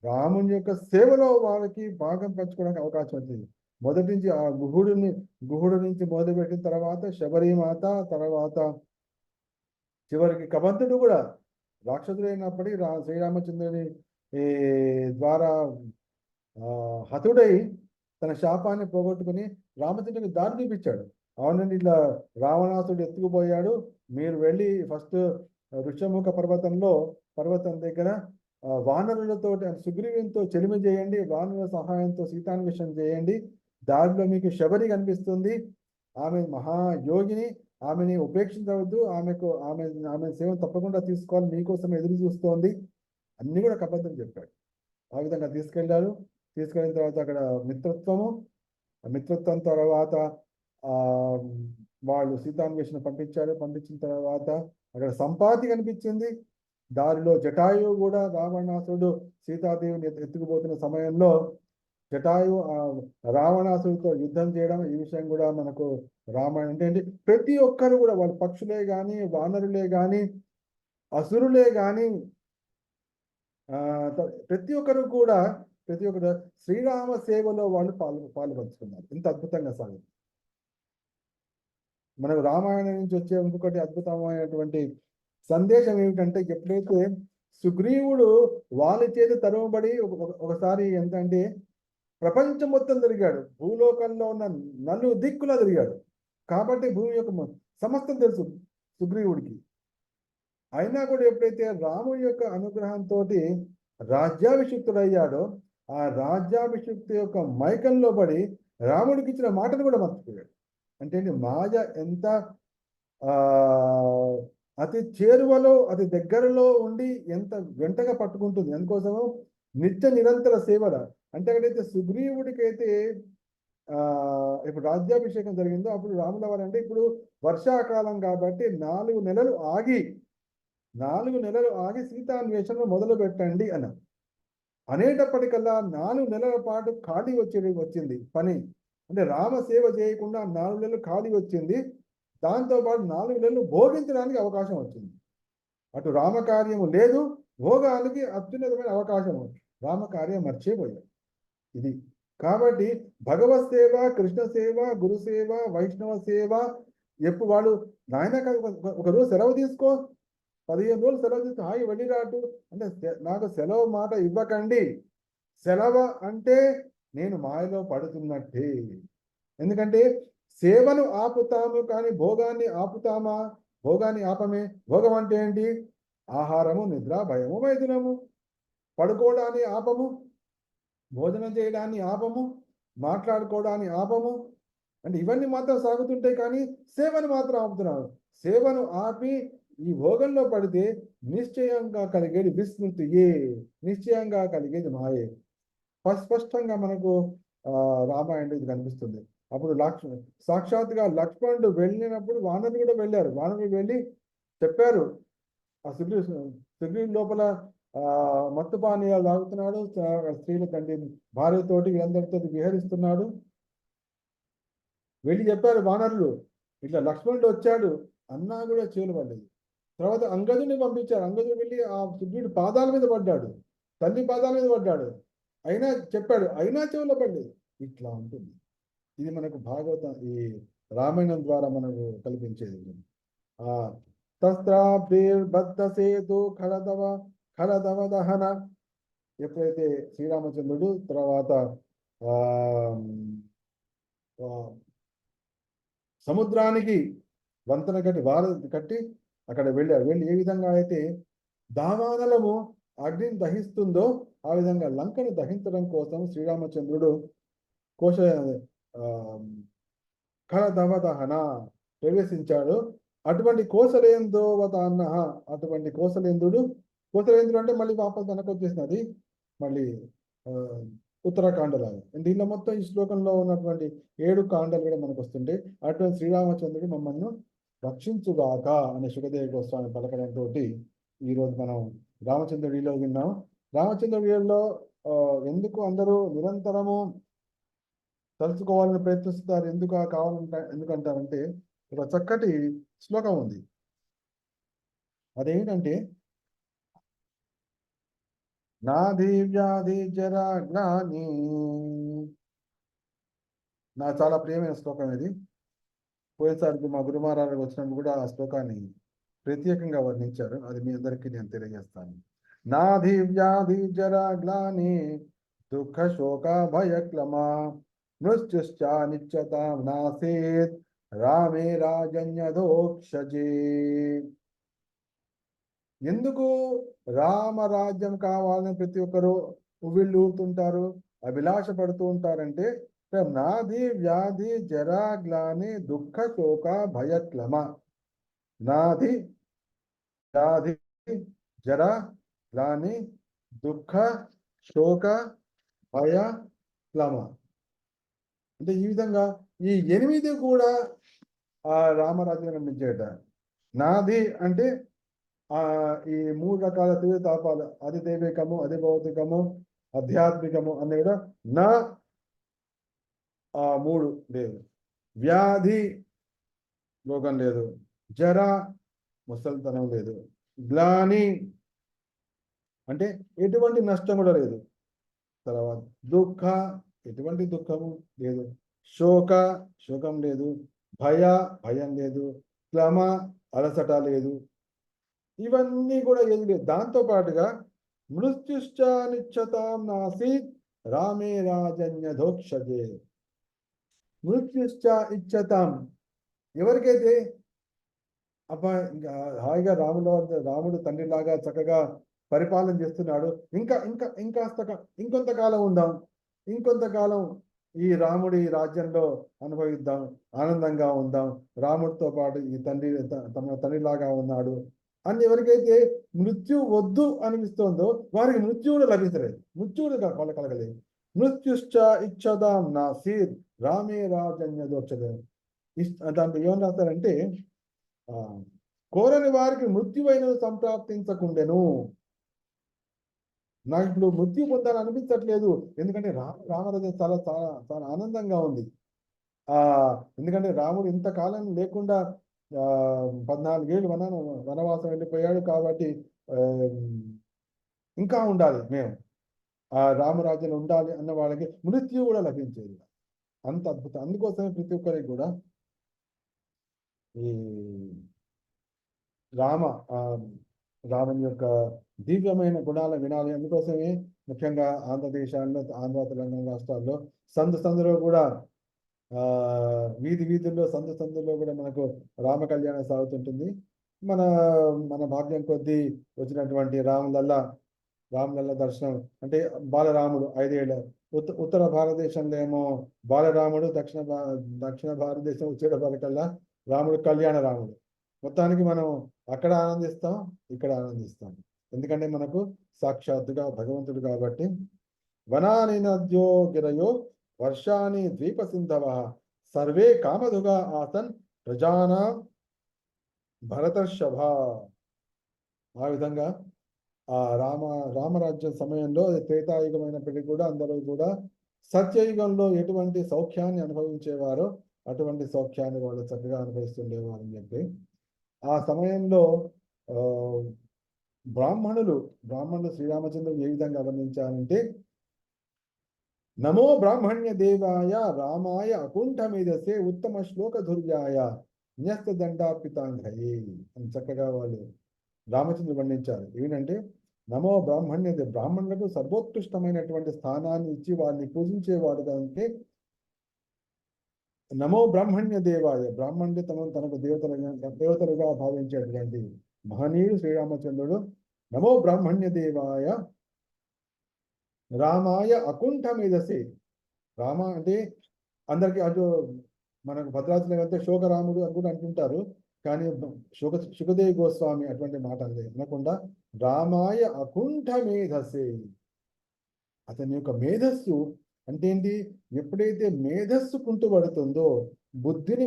రాముని యొక్క సేవలో వాళ్ళకి భాగం పంచుకోవడానికి అవకాశం వచ్చింది. మొదటి నుంచి ఆ గుహుడు నుంచి మొదలుపెట్టిన తర్వాత శబరిమాత, తర్వాత చివరికి కబంధుడు కూడా రాక్షసుడైనప్పటికీ శ్రీరామచంద్రుని ద్వారా హతుడై తన శాపాన్ని పోగొట్టుకుని రామచంద్రునికి దారి చూపించాడు. అవునండి, ఇట్లా రావణాసుడు ఎత్తుకుపోయాడు, మీరు వెళ్ళి ఫస్ట్ ఋష్యముఖ పర్వతం దగ్గర వానరులతో సుగ్రీవునితో చెలిమి చేయండి, వానరుల సహాయంతో సీతాన్వేషణ చేయండి, దారిలో మీకు శబరి కనిపిస్తుంది, ఆమె మహాయోగిని, ఆమెని ఉపేక్షించవద్దు, ఆమె సేవను తప్పకుండా తీసుకోవాలి, మీకోసం ఎదురు చూస్తోంది, అన్ని కూడా కబద్ధం చెప్పాడు. ఆ విధంగా తీసుకెళ్ళిన తర్వాత అక్కడ మిత్రత్వం తర్వాత వాళ్ళు సీతాన్వేషణ పంపించిన తర్వాత అక్కడ సంపాతి కనిపించింది. దారిలో జటాయువు కూడా, రావణాసుడు సీతాదేవిని ఎత్తుకుపోతున్న సమయంలో జటాయువు రావణాసుడితో యుద్ధం చేయడం, ఈ విషయం కూడా మనకు రామాయణం అంటే ప్రతి ఒక్కరు కూడా, వాళ్ళు పక్షులే కానీ, వానరులే కానీ, అసురులే కానీ, ప్రతి ఒక్కరు శ్రీరామ సేవలో వాళ్ళు పాల్పంచుకున్నారు. ఇంత అద్భుతంగా సాగింది. మనకు రామాయణం నుంచి వచ్చే ఇంకొకటి అద్భుతమైనటువంటి సందేశం ఏమిటంటే, ఎప్పుడైతే సుగ్రీవుడు వాళ్ళ చేతి తరుమబడి ఒకసారి ఎంతంటే ప్రపంచం మొత్తం తిరిగాడు, భూలోకంలో ఉన్న నలుగు దిక్కులా తిరిగాడు. కాబట్టి భూమి యొక్క సమస్తం తెలుసు సుగ్రీవుడికి. అయినా కూడా ఎప్పుడైతే రాముడి యొక్క అనుగ్రహంతో రాజ్యాభిషిక్తుడయ్యాడో, ఆ రాజ్యాభిషిక్తు యొక్క మైకంలో పడి రాముడికి ఇచ్చిన మాటను కూడా మర్చిపోయాడు. అంటే మాయ ఎంత అతి చేరువలో, అతి దగ్గరలో ఉండి ఎంత వెంటగా పట్టుకుంటుంది. అందుకోసము నిరంతర సేవల. అంటే అక్కడైతే సుగ్రీవుడికైతే ఇప్పుడు రాజ్యాభిషేకం జరిగిందో అప్పుడు రాముల వారు అంటే ఇప్పుడు వర్షాకాలం కాబట్టి 4 నెలలు ఆగి సీతాన్వేషణ మొదలు పెట్టండి అన్నారు. అనేటప్పటికల్లా 4 నెలల పాటు ఖాళీ వచ్చింది పని. అంటే రామ సేవ చేయకుండా 4 నెలలు ఖాళీ వచ్చింది. దాంతోపాటు 4 నెలలు భోగించడానికి అవకాశం వచ్చింది. అటు రామకార్యము లేదు, భోగానికి అత్యున్నతమైన అవకాశం, రామకార్యం మర్చిపోయాడు. ఇది కాబట్టి భగవత్ సేవ, కృష్ణ సేవ, గురు సేవ, వైష్ణవ సేవ ఎప్పుడు వాడు నాయన ఒకరోజు సెలవు తీసుకో, 15 రోజులు సెలవు తీసుకో, హాయి వెళ్ళి రాటు అంటే నాకు సెలవు మాట ఇవ్వకండి. సెలవు అంటే నేను మాయలో పడుతున్నట్టే. ఎందుకంటే సేవను ఆపుతాము కానీ భోగాన్ని ఆపుతామా? భోగాన్ని ఆపమే. భోగం అంటే ఏంటి? ఆహారము, నిద్ర, భయము, మైథునము. పడుకోవడాన్ని ఆపము, భోజనం చేయడాన్ని ఆపము, మాట్లాడుకోవడాన్ని ఆపము. అంటే ఇవన్నీ మాత్రం సాగుతుంటాయి కానీ సేవను మాత్రం ఆపుతున్నాము. సేవను ఆపి ఈ భోగంలో పడితే నిశ్చయంగా కలిగేది విస్మృతియే, నిశ్చయంగా కలిగేది మాయే. స్పష్టంగా మనకు రామాయణం ఇది కనిపిస్తుంది. అప్పుడు సాక్షాత్గా లక్ష్మణుడు వెళ్ళినప్పుడు వానరులు కూడా వెళ్ళారు. వానరులు వెళ్ళి చెప్పారు, ఆ సుగ్రీవుడి లోపల మత్తు పానీయాలు తాగుతున్నాడు, స్త్రీల తండ్రి భార్యతోటి వీళ్ళందరితో విహరిస్తున్నాడు. వెళ్ళి చెప్పారు వానరులు, ఇట్లా లక్ష్మణుడు వచ్చాడు అన్నా కూడా చెవులు పడ్డది. తర్వాత అంగదుని పంపించారు. అంగదుడు వెళ్ళి ఆ సుగ్రీవుడి పాదాల మీద పడ్డాడు, తల్లి పాదాల మీద పడ్డాడు, అయినా చెప్పాడు, అయినా చెవులో పడ్డది. ఇట్లా ఉంటుంది. ఇది మనకు భాగవతం, ఈ రామాయణం ద్వారా మనకు కల్పించేది. తస్త్రాభిర్బద్ధ సేతు ఖలదవ దహన. ఎప్పుడైతే శ్రీరామచంద్రుడు తర్వాత ఆ సముద్రానికి వంతెన కట్టి అక్కడ వెళ్ళారు. వెళ్ళి ఏ విధంగా అయితే దావానలము అగ్నిని దహిస్తుందో ఆ విధంగా లంకను దహించడం కోసం శ్రీరామచంద్రుడు ఖలదవదహన ప్రవేశించాడు. అటువంటి కోసలేందోవతాన్న, అటువంటి కోసలేంద్రుడు అంటే మళ్ళీ వాపస్ వెనక్కి వచ్చేసినది, మళ్ళీ ఉత్తరాఖండలాగా. దీనిలో మొత్తం ఈ శ్లోకంలో ఉన్నటువంటి 7 కాండలు కూడా మనకు వస్తుంటే అటువంటి శ్రీరామచంద్రుడు మమ్మల్ని రక్షించుగాక అనే సుఖదేవ గోస్వామి పలకడంతో ఈరోజు మనం రామచంద్రుడిలో విన్నాం. రామచంద్రుడిలో ఎందుకు అందరూ నిరంతరము తలుచుకోవాలని ప్రయత్నిస్తారు, ఎందుకంటారంటే ఒక చక్కటి శ్లోకం ఉంది. అదేంటంటే నాది వ్యాధి జరా జ్ఞాని. నా చాలా ప్రియమైన శ్లోకం ఇది. పోయేసారికి మా గురుమారాలు వచ్చినప్పుడు కూడా ఆ శ్లోకాన్ని ప్రత్యేకంగా వర్ణించారు. అది మీ అందరికీ నేను తెలియజేస్తాను. నాది వ్యాధి జరా గ్లాని దుఃఖ శోక భయక్లమా మృత్యుశ్చ నిత్యతాం నాసేత్ రామే రాజన్యదోక్షజే. ఎందుకు రామరాజ్యం కావాలని ప్రతి ఒక్కరు ఉవ్విళ్ళు ఊరుతుంటారు, అభిలాష పడుతూ ఉంటారంటే నాది వ్యాధి జరా గ్లాని దుఃఖ శోక భయక్లమ. నాది వ్యాధి జరా గ్లాని దుఃఖ శోక భయ క్లమ. అంటే ఈ విధంగా ఈ 8 కూడా ఆ రామరాజ్యం కనిపించేట. నాది అంటే ఈ 3 రకాల తాపాలు, అది దైవికము, అది భౌతికము, ఆధ్యాత్మికము అనే కూడా నా 3 లేదు. వ్యాధి రోగం లేదు, జర ముసలితనం లేదు, గ్లాని అంటే ఎటువంటి నష్టం కూడా లేదు, తర్వాత దుఃఖ ఎటువంటి దుఃఖము లేదు, శోకం లేదు, భయం లేదు, క్లమ అలసట లేదు, ఇవన్నీ కూడా ఏది లేదు. దాంతో పాటుగా మృత్యుశ్చ నిత్యతాం నాసీత్ రామే రాజన్యధోక్షజే. మృత్యుశ్చ ఇచ్చతాం, ఎవరికైతే అబ్బా ఇంకా హాయిగా రాముడు తండ్రిలాగా చక్కగా పరిపాలన చేస్తున్నాడు, ఇంకొంతకాలం ఉందాం, ఇంకొంతకాలం ఈ రాముడి రాజ్యంలో అనుభవిద్దాం, ఆనందంగా ఉందాం, రాముడితో పాటు ఈ తమ తండ్రిలాగా ఉన్నాడు అని ఎవరికైతే మృత్యు వద్దు అనిపిస్తోందో వారికి మృత్యువుడు లభించలేదు, మృత్యువుడు కలగలేదు. మృత్యుశ్చ ఇచ్చదాం నాసీర్ రామే రాజన్యదోక్షదే. దాంట్లో ఏమని రాస్తారంటే కోరని వారికి మృత్యువైన సంప్రాప్తించకుండెను. నాకు ఇప్పుడు మృత్యు పొందాలని అనిపించట్లేదు, ఎందుకంటే రామరాజ్యం చాలా చాలా చాలా ఆనందంగా ఉంది. ఎందుకంటే రాముడు ఇంతకాలం లేకుండా 14 ఏళ్ళు వనవాసం వెళ్ళిపోయాడు కాబట్టి ఇంకా ఉండాలి, మేము ఆ రామరాజ్యంలో ఉండాలి అన్న వాళ్ళకి మృత్యు కూడా లభించేది. అంత అద్భుతం. అందుకోసమే ప్రతి ఒక్కరికి కూడా ఈ రాముని యొక్క దివ్యమైన గుణాలు వినాలి. అందుకోసమే ముఖ్యంగా ఆంధ్ర తెలంగాణ రాష్ట్రాల్లో సందులో కూడా వీధుల్లో సందులో కూడా మనకు రామ కళ్యాణం సాగుతుంటుంది. మన భాగ్యం కొద్దీ వచ్చినటువంటి రాములల్ల దర్శనం అంటే బాలరాముడు 5 ఏళ్ళ ఉత్తర భారతదేశంలో ఏమో బాలరాముడు, దక్షిణ భారతదేశం వచ్చేటప్పటికల్లా రాముడు కళ్యాణ రాముడు. మొత్తానికి మనం అక్కడ ఆనందిస్తాం, ఇక్కడ ఆనందిస్తాం. ఎందుకంటే మనకు సాక్షాత్తుగా భగవంతుడు కాబట్టి. వనాని నద్యో గిరయో వర్షాని ద్వీప సింధవ సర్వే కామధుగా ఆసన్ ప్రజానా భరతర్షభ. ఆ విధంగా ఆ రామరాజ్యం సమయంలో త్రేతాయుగమైనప్పటికీ కూడా అందరూ కూడా సత్యయుగంలో ఎటువంటి సౌఖ్యాన్ని అనుభవించేవారో అటువంటి సౌఖ్యాన్ని వాళ్ళు చక్కగా అనుభవిస్తుండేవారు అని చెప్పి ఆ సమయంలో బ్రాహ్మణులు శ్రీరామచంద్రుడు ఏ విధంగా వర్ణించారంటే నమో బ్రాహ్మణ్య దేవాయ రామాయ అకుంఠ మేధసే ఉత్తమ శ్లోక ధుర్యాయ న్యస్త దండాపితాంఘయే అని చక్కగా వాళ్ళు రామచంద్రుడు వర్ణించారు. ఏమిటంటే నమో బ్రాహ్మణ్య బ్రాహ్మణులకు సర్వోత్కృష్టమైనటువంటి స్థానాన్ని ఇచ్చి వారిని పూజించేవాడు అంటే నమో బ్రాహ్మణ్య దేవాయ బ్రాహ్మణుడు తనకు దేవతలుగా భావించేటువంటి మహనీయుడు శ్రీరామచంద్రుడు. నమో బ్రాహ్మణ్య దేవాయ రామాయ అకుంఠ మేధసే. రామ అంటే అందరికి అటు మనకు భద్రాచలం వెళ్తే శోకరాముడు అని కూడా అంటుంటారు, కానీ సుఖదేవి గోస్వామి అటువంటి మాట అనకుండా రామాయ అకుంఠ మేధసే. అతని యొక్క మేధస్సు అంటే ఏంటి? ఎప్పుడైతే మేధస్సు కుంటుపడుతుందో,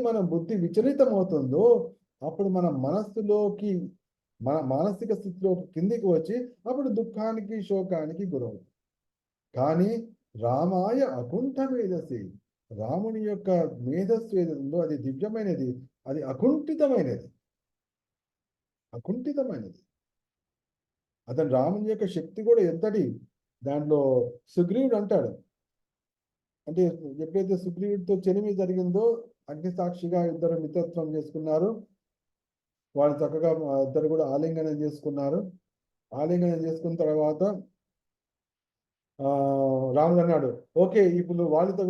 మన బుద్ధి విచలితమవుతుందో, అప్పుడు మన మనస్సులోకి మన మానసిక స్థితిలో కిందికి వచ్చి అప్పుడు దుఃఖానికి శోకానికి గురవుతుంది. కానీ రామాయ అకుంఠ మేధసి, రాముని యొక్క మేధస్సు ఏదో అది దివ్యమైనది, అది అకుంఠితమైనది. అతను రాముని యొక్క శక్తి కూడా ఎంతటి, దాంట్లో సుగ్రీవుడు అంటాడు, అంటే ఎప్పుడైతే సుగ్రీవుడితో చెలిమి జరిగిందో అగ్ని సాక్షిగా ఇద్దరు మిత్రత్వం చేసుకున్నారు. వాళ్ళు చక్కగా ఇద్దరు కూడా ఆలింగనం చేసుకున్నారు. ఆలింగనం చేసుకున్న తర్వాత రాముడు అన్నాడు, ఓకే ఇప్పుడు వాళ్ళతో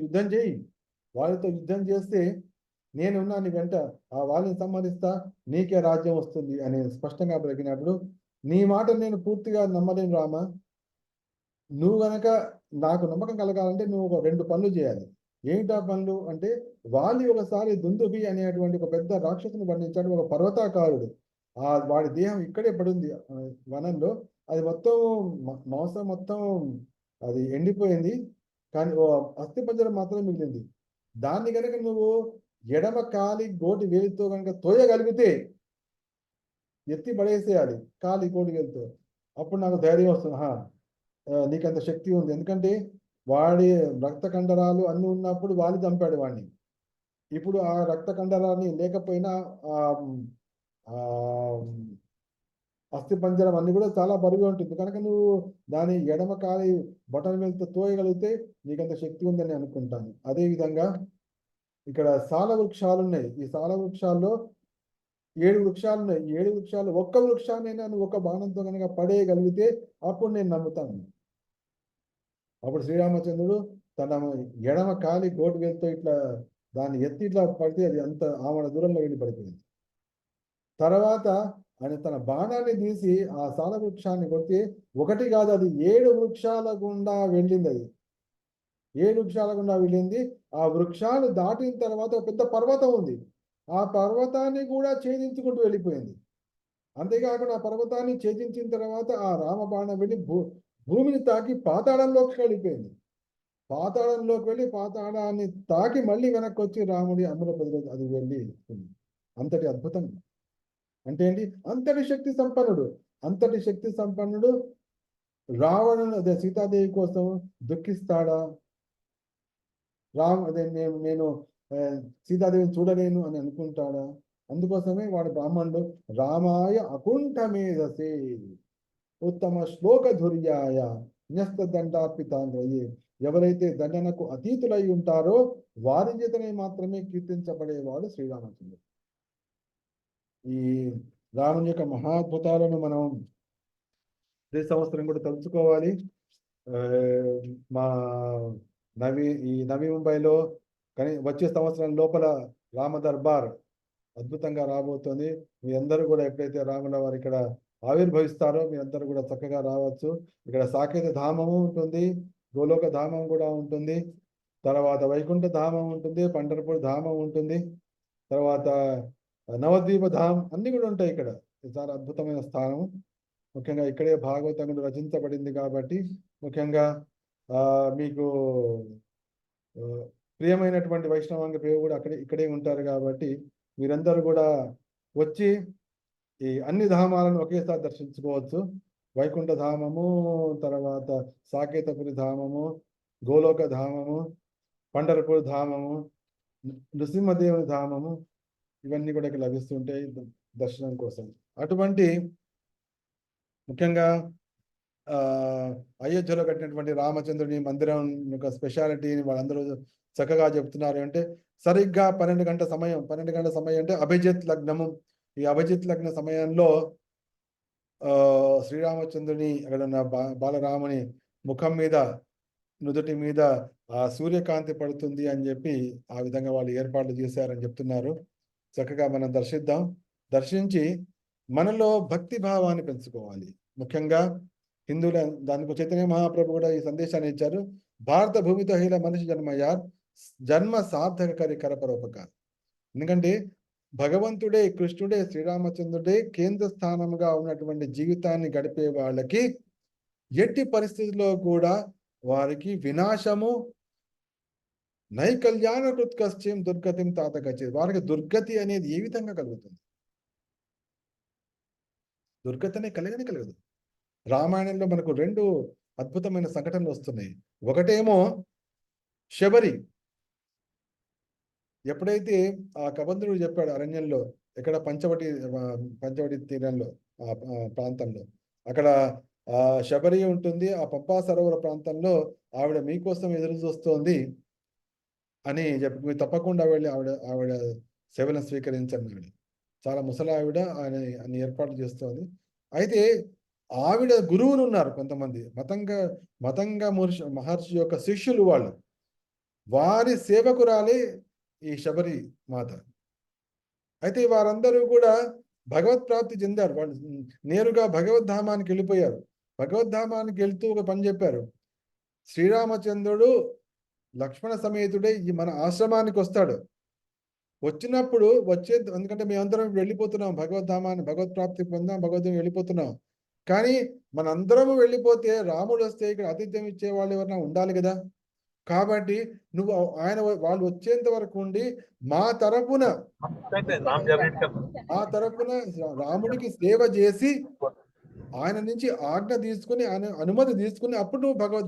యుద్ధం చేయి, వాళ్ళతో యుద్ధం చేస్తే నేనున్నా నీ వెంట, ఆ వాళ్ళని సంహరిస్తా, నీకే రాజ్యం వస్తుంది అని స్పష్టంగా పలికినప్పుడు, నీ మాట నేను పూర్తిగా నమ్మలేను రామ, నువ్వు గనక నాకు నమ్మకం కలగాలంటే నువ్వు ఒక 2 పనులు చేయాలి. ఏమిటా పనులు అంటే, వాళ్ళు ఒకసారి దుందుబి అనేటువంటి ఒక పెద్ద రాక్షసుని వర్ణించాడు, ఒక పర్వతాకారుడు. వాడి దేహం ఇక్కడే పడింది వనంలో, అది మొత్తం మాంసం మొత్తం అది ఎండిపోయింది, కానీ అస్థిపంజరం మాత్రమే మిగిలింది. దాన్ని కనుక నువ్వు ఎడమ కాలి గోటి వేలితో కనుక తోయగలిగితే ఎత్తి పడేసేయాలి కాలి గోటి వేలితో, అప్పుడు నాకు ధైర్యం వస్తుంది, నీకంత శక్తి ఉంది. ఎందుకంటే వాడి రక్త కండరాలు అన్ని ఉన్నప్పుడు వాళ్ళు చంపాడు వాడిని. ఇప్పుడు ఆ రక్త కండరాన్ని లేకపోయినా అస్థి పంజరం అన్ని కూడా చాలా బరువుగా ఉంటుంది, కనుక నువ్వు దాని ఎడమ కాలి బొటన వేలుతో తోయగలిగితే నీకంత శక్తి ఉందని అనుకుంటాను. అదేవిధంగా ఇక్కడ సాల వృక్షాలు ఉన్నాయి. ఈ సాల వృక్షాల్లో 7 వృక్షాలు ఉన్నాయి. 7 వృక్షాలు ఒక్క వృక్షాన్నైనా నువ్వు ఒక బాణంతో కనుక పడేయగలిగితే అప్పుడు నేను నమ్ముతాను. అప్పుడు శ్రీరామచంద్రుడు తన ఎడమ కాలి గోటు వేలుతో ఇట్లా దాన్ని ఎత్తి ఇట్లా పడితే అది అంత ఆమెడ దూరంలో వెళ్ళి పడిపోయింది. తర్వాత ఆయన తన బాణాన్ని తీసి ఆ సాల వృక్షాన్ని కొడితే ఒకటి కాదు, అది 7 వృక్షాల గుండా వెళ్ళింది. అది 7 వృక్షాల గుండా వెళ్ళింది. ఆ వృక్షాలు దాటిన తర్వాత ఒక పెద్ద పర్వతం ఉంది, ఆ పర్వతాన్ని కూడా ఛేదించుకుంటూ వెళ్ళిపోయింది. అంతేకాకుండా ఆ పర్వతాన్ని ఛేదించిన తర్వాత ఆ రామబాణం వెళ్ళి భూమిని తాకి పాతాళంలోకి వెళ్ళిపోయింది. పాతాళంలోకి వెళ్ళి పాతాళాన్ని తాకి మళ్ళీ వెనక్కి వచ్చి రాముడి అమరపదిలో అది వెళ్ళి అంతటి అద్భుతం. అంటే ఏంటి? అంతటి శక్తి సంపన్నుడు రావణుడు అదే సీతాదేవి కోసం దుఃఖిస్తాడా? అదే నేను సీతాదేవిని చూడలేను అని అనుకుంటాడా? అందుకోసమే వాడు బ్రాహ్మణుడు రామాయ అకుంఠ మేధసే ఉత్తమ శ్లోక ధుర్యాయ న్యస్త దండాపితాంగయే. ఎవరైతే దండనకు అతీతులై ఉంటారో వారి చేతనే మాత్రమే కీర్తించబడేవాడు శ్రీరామచంద్రుడు. ఈ రాముని యొక్క మహాద్భుతాలను మనం ప్రతి సంవత్సరం కూడా తలుచుకోవాలి. మా నవీ ముంబైలో కానీ వచ్చే సంవత్సరం లోపల రామ దర్బార్ అద్భుతంగా రాబోతుంది. మీ అందరూ కూడా ఎప్పుడైతే రాముల వారు ఇక్కడ ఆవిర్భవిస్తారో మీ అందరూ కూడా చక్కగా రావచ్చు. ఇక్కడ సాకేత ధామము ఉంటుంది, గోలోక ధామం కూడా ఉంటుంది, తర్వాత వైకుంఠ ధామం ఉంటుంది, పండరపూర్ ధామం ఉంటుంది, తర్వాత నవద్వీప ధామం అన్ని కూడా ఉంటాయి. ఇక్కడ చాలా అద్భుతమైన స్థానం. ముఖ్యంగా ఇక్కడే భాగవతం రచించబడింది కాబట్టి ముఖ్యంగా మీకు ప్రియమైనటువంటి వైష్ణవాంగ ప్రియ కూడా ఇక్కడే ఉంటారు కాబట్టి మీరందరూ కూడా వచ్చి ఈ అన్ని ధామాలను ఒకేసారి దర్శించుకోవచ్చు. వైకుంఠ ధామము, తర్వాత సాకేతపురి ధామము, గోలోక ధామము, పండరపూర్ ధామము, నృసింహదేవుని ధామము, ఇవన్నీ కూడా ఇక్కడ లభిస్తుంటాయి దర్శనం కోసం. అటువంటి ముఖ్యంగా ఆ అయోధ్యలో కట్టినటువంటి రామచంద్రుని మందిరం యొక్క స్పెషాలిటీని వాళ్ళందరూ చక్కగా చెప్తున్నారు. అంటే సరిగ్గా 12 గంటల సమయం అంటే అభిజిత్ లగ్నము. ఈ అభిజిత్ లగ్న సమయంలో శ్రీరామచంద్రుని అక్కడ ఉన్న బాలరాముని ముఖం మీద, నుదుటి మీద ఆ సూర్యకాంతి పడుతుంది అని చెప్పి ఆ విధంగా వాళ్ళు ఏర్పాట్లు చేశారని చెప్తున్నారు. చక్కగా మనం దర్శిద్దాం. దర్శించి మనలో భక్తి భావాన్ని పెంచుకోవాలి. ముఖ్యంగా హిందువుల దానికి చైతన్య మహాప్రభు కూడా ఈ సందేశాన్ని ఇచ్చారు. భారత భూమితో హీల మనిషి జన్మయార్ జన్మ సార్థక కరి కరపరోపకార్. ఎందుకంటే భగవంతుడే, కృష్ణుడే, శ్రీరామచంద్రుడే కేంద్ర స్థానంగా ఉన్నటువంటి జీవితాన్ని గడిపే వాళ్ళకి ఎట్టి పరిస్థితుల్లో కూడా వారికి వినాశము నైకల్యాణ కృత్కశ్చయం దుర్గతిం తాత గచ్చేది. వారికి దుర్గతి అనేది ఏ విధంగా కలుగుతుంది? దుర్గతి అనేది కలగదు. రామాయణంలో మనకు 2 అద్భుతమైన సంఘటనలు వస్తున్నాయి. ఒకటేమో శబరి. ఎప్పుడైతే ఆ కబంధుడు చెప్పాడు అరణ్యంలో, ఎక్కడ పంచవటి తీరంలో, ఆ ప్రాంతంలో, అక్కడ శబరి ఉంటుంది. ఆ పంపా సరోవర ప్రాంతంలో ఆవిడ మీకోసం ఎదురు చూస్తోంది అని చెప్పి, మీరు తప్పకుండా వెళ్ళి ఆవిడ సేవలను స్వీకరించండి. చాలా ముసలి ఆవిడ ఆయన అన్ని ఏర్పాట్లు చేస్తోంది. అయితే ఆవిడ గురువులు ఉన్నారు కొంతమంది, మతంగా మహర్షి యొక్క శిష్యులు వాళ్ళు. వారి సేవకురాలే ఈ శబరి మాత. అయితే వారందరూ కూడా భగవత్ ప్రాప్తి చెందారు. వాళ్ళు నేరుగా భగవద్ధామానికి వెళ్ళిపోయారు. భగవద్ధామానికి వెళ్తూ ఒక పని చెప్పారు. శ్రీరామచంద్రుడు లక్ష్మణ సమేతుడే మన ఆశ్రమానికి వస్తాడు. వచ్చినప్పుడు ఎందుకంటే మేమందరం వెళ్ళిపోతున్నాం భగవద్ధామాన్ని, భగవత్ ప్రాప్తి పొందాం, భగవద్ధామం వెళ్ళిపోతున్నాం. కానీ మనందరము వెళ్ళిపోతే రాముడు వస్తే ఇక్కడ ఆతిథ్యం ఇచ్చే వాళ్ళు ఎవరైనా ఉండాలి కదా. కాబట్టి నువ్వు వాళ్ళు వచ్చేంత వరకు ఉండి మా తరపున రాముడికి సేవ చేసి ఆయన నుంచి ఆజ్ఞ తీసుకుని, ఆయన అనుమతి తీసుకుని అప్పుడు నువ్వు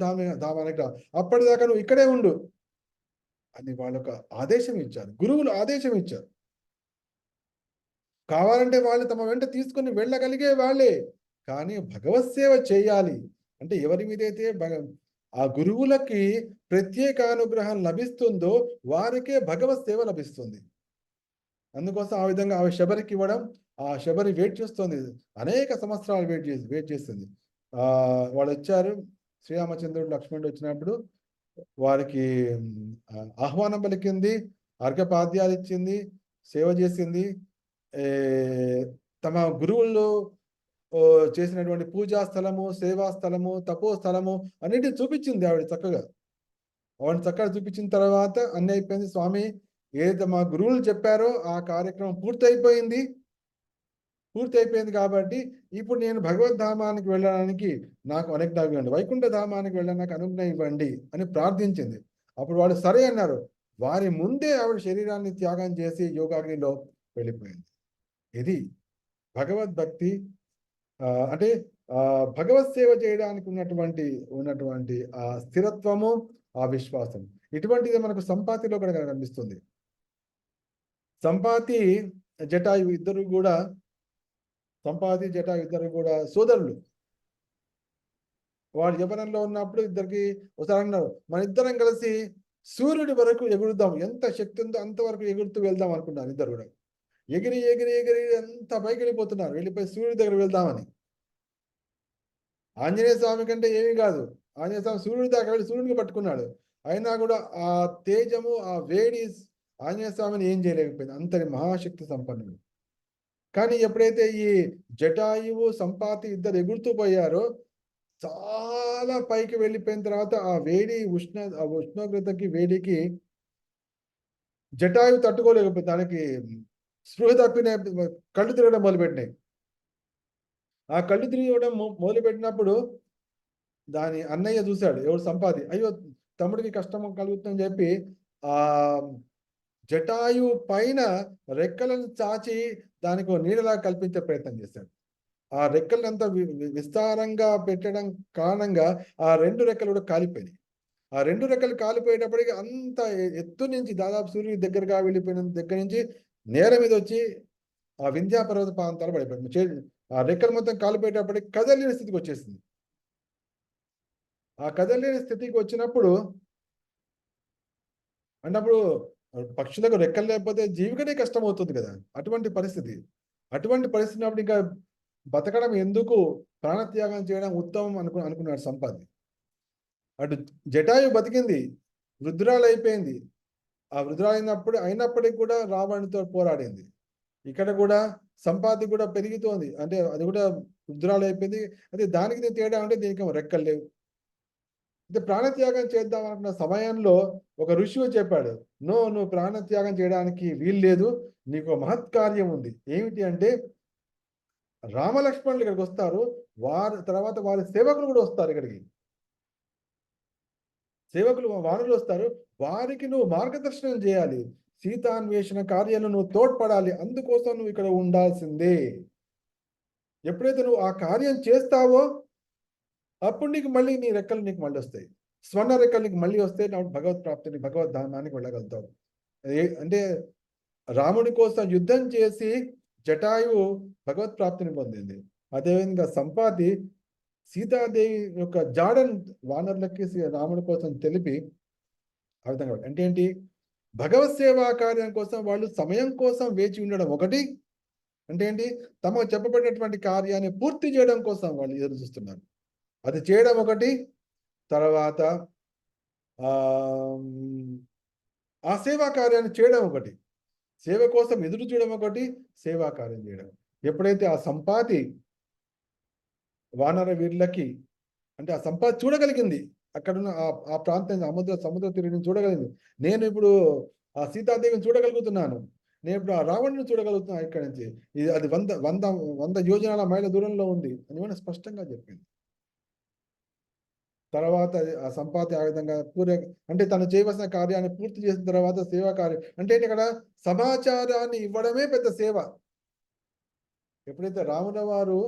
ధామానికి రా, అప్పటిదాకా నువ్వు ఇక్కడే ఉండు అని వాళ్ళొక ఆదేశం ఇచ్చారు. గురువులు ఆదేశం ఇచ్చారు. కావాలంటే వాళ్ళు తమ వెంట తీసుకుని వెళ్ళగలిగే వాళ్ళే, కానీ భగవత్ సేవ చేయాలి అంటే ఎవరి మీదైతే ఆ గురువులకి ప్రత్యేక అనుగ్రహం లభిస్తుందో వారికే భగవత్ సేవ లభిస్తుంది. అందుకోసం ఆ విధంగా ఆమె శబరికి ఇవ్వడం, ఆ శబరి వెయిట్ చేస్తుంది, అనేక సంవత్సరాలు వెయిట్ చేస్తుంది. వాళ్ళు వచ్చారు, శ్రీరామచంద్రుడు లక్ష్మణుడు వచ్చినప్పుడు వారికి ఆహ్వానం పలికింది, అర్ఘ్యపాద్యాలు ఇచ్చింది, సేవ చేసింది. తమ గురువుల్లో చేసినటువంటి పూజా స్థలము, సేవా స్థలము, తపో స్థలము అన్నిటిని చూపించింది ఆవిడ చక్కగా. ఆవిడ చక్కగా చూపించిన తర్వాత అన్నీ అయిపోయింది. స్వామి ఏదైతే మా గురువులు చెప్పారో ఆ కార్యక్రమం పూర్తయిపోయింది కాబట్టి ఇప్పుడు నేను భగవద్ధామానికి వెళ్ళడానికి నాకు అనుజ్ఞ ఇవ్వండి, వైకుంఠ ధామానికి వెళ్ళడానికి అనుజ్ఞ ఇవ్వండి అని ప్రార్థించింది. అప్పుడు వాళ్ళు సరే అన్నారు. వారి ముందే ఆవిడ శరీరాన్ని త్యాగం చేసి యోగాగ్నిలో వెళ్ళిపోయింది. ఇది భగవద్భక్తి. అంటే భగవత్ సేవ చేయడానికి ఉన్నటువంటి ఆ స్థిరత్వము, ఆ విశ్వాసం, ఇటువంటిది మనకు సంపాతిలో కూడా కనిపిస్తుంది. సంపాతి జటాయు ఇద్దరు కూడా సోదరులు. వాడు యవ్వనంలో ఉన్నప్పుడు ఇద్దరికి ఒకసారి అన్నారు, మన ఇద్దరం కలిసి సూర్యుడి వరకు ఎగురుదాం, ఎంత శక్తి ఉందో అంతవరకు ఎగురుతూ వెళ్దాం అనుకున్నారు. ఇద్దరు కూడా ఎగిరి ఎంత పైకి వెళ్ళిపోతున్నారు, వెళ్ళిపోయి సూర్యుడి దగ్గర వెళ్దామని. ఆంజనేయ స్వామి కంటే ఏమీ కాదు, ఆంజనేయ స్వామి సూర్యుడి దాకా వెళ్ళి సూర్యుడిని పట్టుకున్నాడు. అయినా కూడా ఆ తేజము, ఆ వేడి ఆంజనేయ స్వామిని ఏం చేయలేకపోయింది. అంతటి మహాశక్తి సంపన్నుడు. కానీ ఎప్పుడైతే ఈ జటాయువు సంపాతి ఇద్దరు ఎగురుతూ పోయారో, చాలా పైకి వెళ్ళిపోయిన తర్వాత ఆ వేడి ఉష్ణోగ్రతకి, వేడికి జటాయువు తట్టుకోలేకపోయింది. దానికి స్పృహ తప్పిన కళ్ళు తిరగడం మొదలుపెట్టినాయి. ఆ కళ్ళు తిరగడం మొదలుపెట్టినప్పుడు దాని అన్నయ్య చూశాడు, ఎవరు సంపాతి. అయ్యో తమ్ముడికి కష్టం కలుగుతుందని చెప్పి ఆ జటాయు పైన రెక్కలను చాచి దానికి నీడలా కల్పించే ప్రయత్నం చేశాడు. ఆ రెక్కలంతా విస్తారంగా పెట్టడం కారణంగా ఆ 2 రెక్కలు కూడా కాలిపోయినాయి. ఆ 2 రెక్కలు కాలిపోయేటప్పటికి అంత ఎత్తు నుంచి, దాదాపు సూర్యుడి దగ్గరగా వెళ్ళిపోయిన దగ్గర నుంచి నేల మీద వచ్చి ఆ వింధ్యా పర్వత ప్రాంతాలు పడిపోయింది. ఆ రెక్కలు మొత్తం కాలిపోయేటప్పటికి కదలిన స్థితికి వచ్చేసింది. ఆ కదలలేని స్థితికి వచ్చినప్పుడు అన్నప్పుడు పక్షులకు రెక్కలు లేకపోతే జీవికనే కష్టం అవుతుంది కదా. అటువంటి పరిస్థితి అప్పుడు ఇంకా బతకడం ఎందుకు, ప్రాణత్యాగం చేయడం ఉత్తమం అనుకున్నాడు సంపాతి. అటు జటాయు బతికింది, వృద్ధురాలు అయిపోయింది. ఆ అయినప్పటికీ కూడా రావణుడితో పోరాడింది. ఇక్కడ కూడా సంపాతి కూడా పెరుగుతోంది, అంటే అది కూడా వృద్ధురాలు అయిపోయింది. అదే దానికి తేడా అంటే దీనికి రెక్కలు లేవు. అంటే ప్రాణత్యాగం చేద్దాం అనుకున్న సమయంలో ఒక ఋషి చెప్పాడు, నువ్వు ప్రాణత్యాగం చేయడానికి వీలు లేదు, నీకు మహత్కార్యం ఉంది. ఏమిటి అంటే రామలక్ష్మణులు ఇక్కడికి వస్తారు, వారి సేవకులు కూడా వస్తారు ఇక్కడికి. వానరులు వస్తారు, వారికి నువ్వు మార్గదర్శనం చేయాలి, సీతాన్వేషణ కార్యాలను నువ్వు తోడ్పడాలి, అందుకోసం నువ్వు ఇక్కడ ఉండాల్సిందే. ఎప్పుడైతే నువ్వు ఆ కార్యం చేస్తావో అప్పుడు నీకు మళ్ళీ నీ రెక్కలు నీకు మళ్ళీ వస్తాయి, స్వర్ణ రెక్కలు నీకు మళ్ళీ వస్తే భగవత్ ప్రాప్తిని, భగవద్ ధామానికి వెళ్ళగలుగుతావు. అంటే రాముడి కోసం యుద్ధం చేసి జటాయువు భగవత్ ప్రాప్తిని పొందింది. అదేవిధంగా సంపాతి సీతాదేవి యొక్క జాడను వానరులకి రాముడి కోసం తెలిపి ఆ విధంగా అంటే ఏంటి, భగవత్ సేవా కార్యం కోసం వాళ్ళు సమయం కోసం వేచి ఉండడం ఒకటి, అంటే ఏంటి, తమకు చెప్పబడినటువంటి కార్యాన్ని పూర్తి చేయడం కోసం వాళ్ళు ఎదురు చూస్తున్నారు, అది చేయడం ఒకటి. తర్వాత ఆ సేవా కార్యాన్ని చేయడం ఒకటి, సేవ కోసం ఎదురు చూడడం ఒకటి, సేవా కార్యం చేయడం. ఎప్పుడైతే ఆ సంపాతి వానర వీరులకి, అంటే ఆ సంపాతి చూడగలిగింది, అక్కడున్న ఆ ప్రాంతం సముద్ర తీరుని చూడగలిగింది, నేను ఇప్పుడు ఆ సీతాదేవిని చూడగలుగుతున్నాను, నేను ఇప్పుడు ఆ రావణుని చూడగలుగుతున్నాను ఇక్కడి నుంచి, ఇది అది 100 యోజనాల మైళ్ళ దూరంలో ఉంది అని స్పష్టంగా చెప్పింది. తర్వాత ఆ సంపాతి ఆ విధంగా అంటే తను చేయవలసిన కార్యాన్ని పూర్తి చేసిన తర్వాత సేవా కార్యం అంటే ఇక్కడ సమాచారాన్ని ఇవ్వడమే పెద్ద సేవ. ఎప్పుడైతే రాముల వారు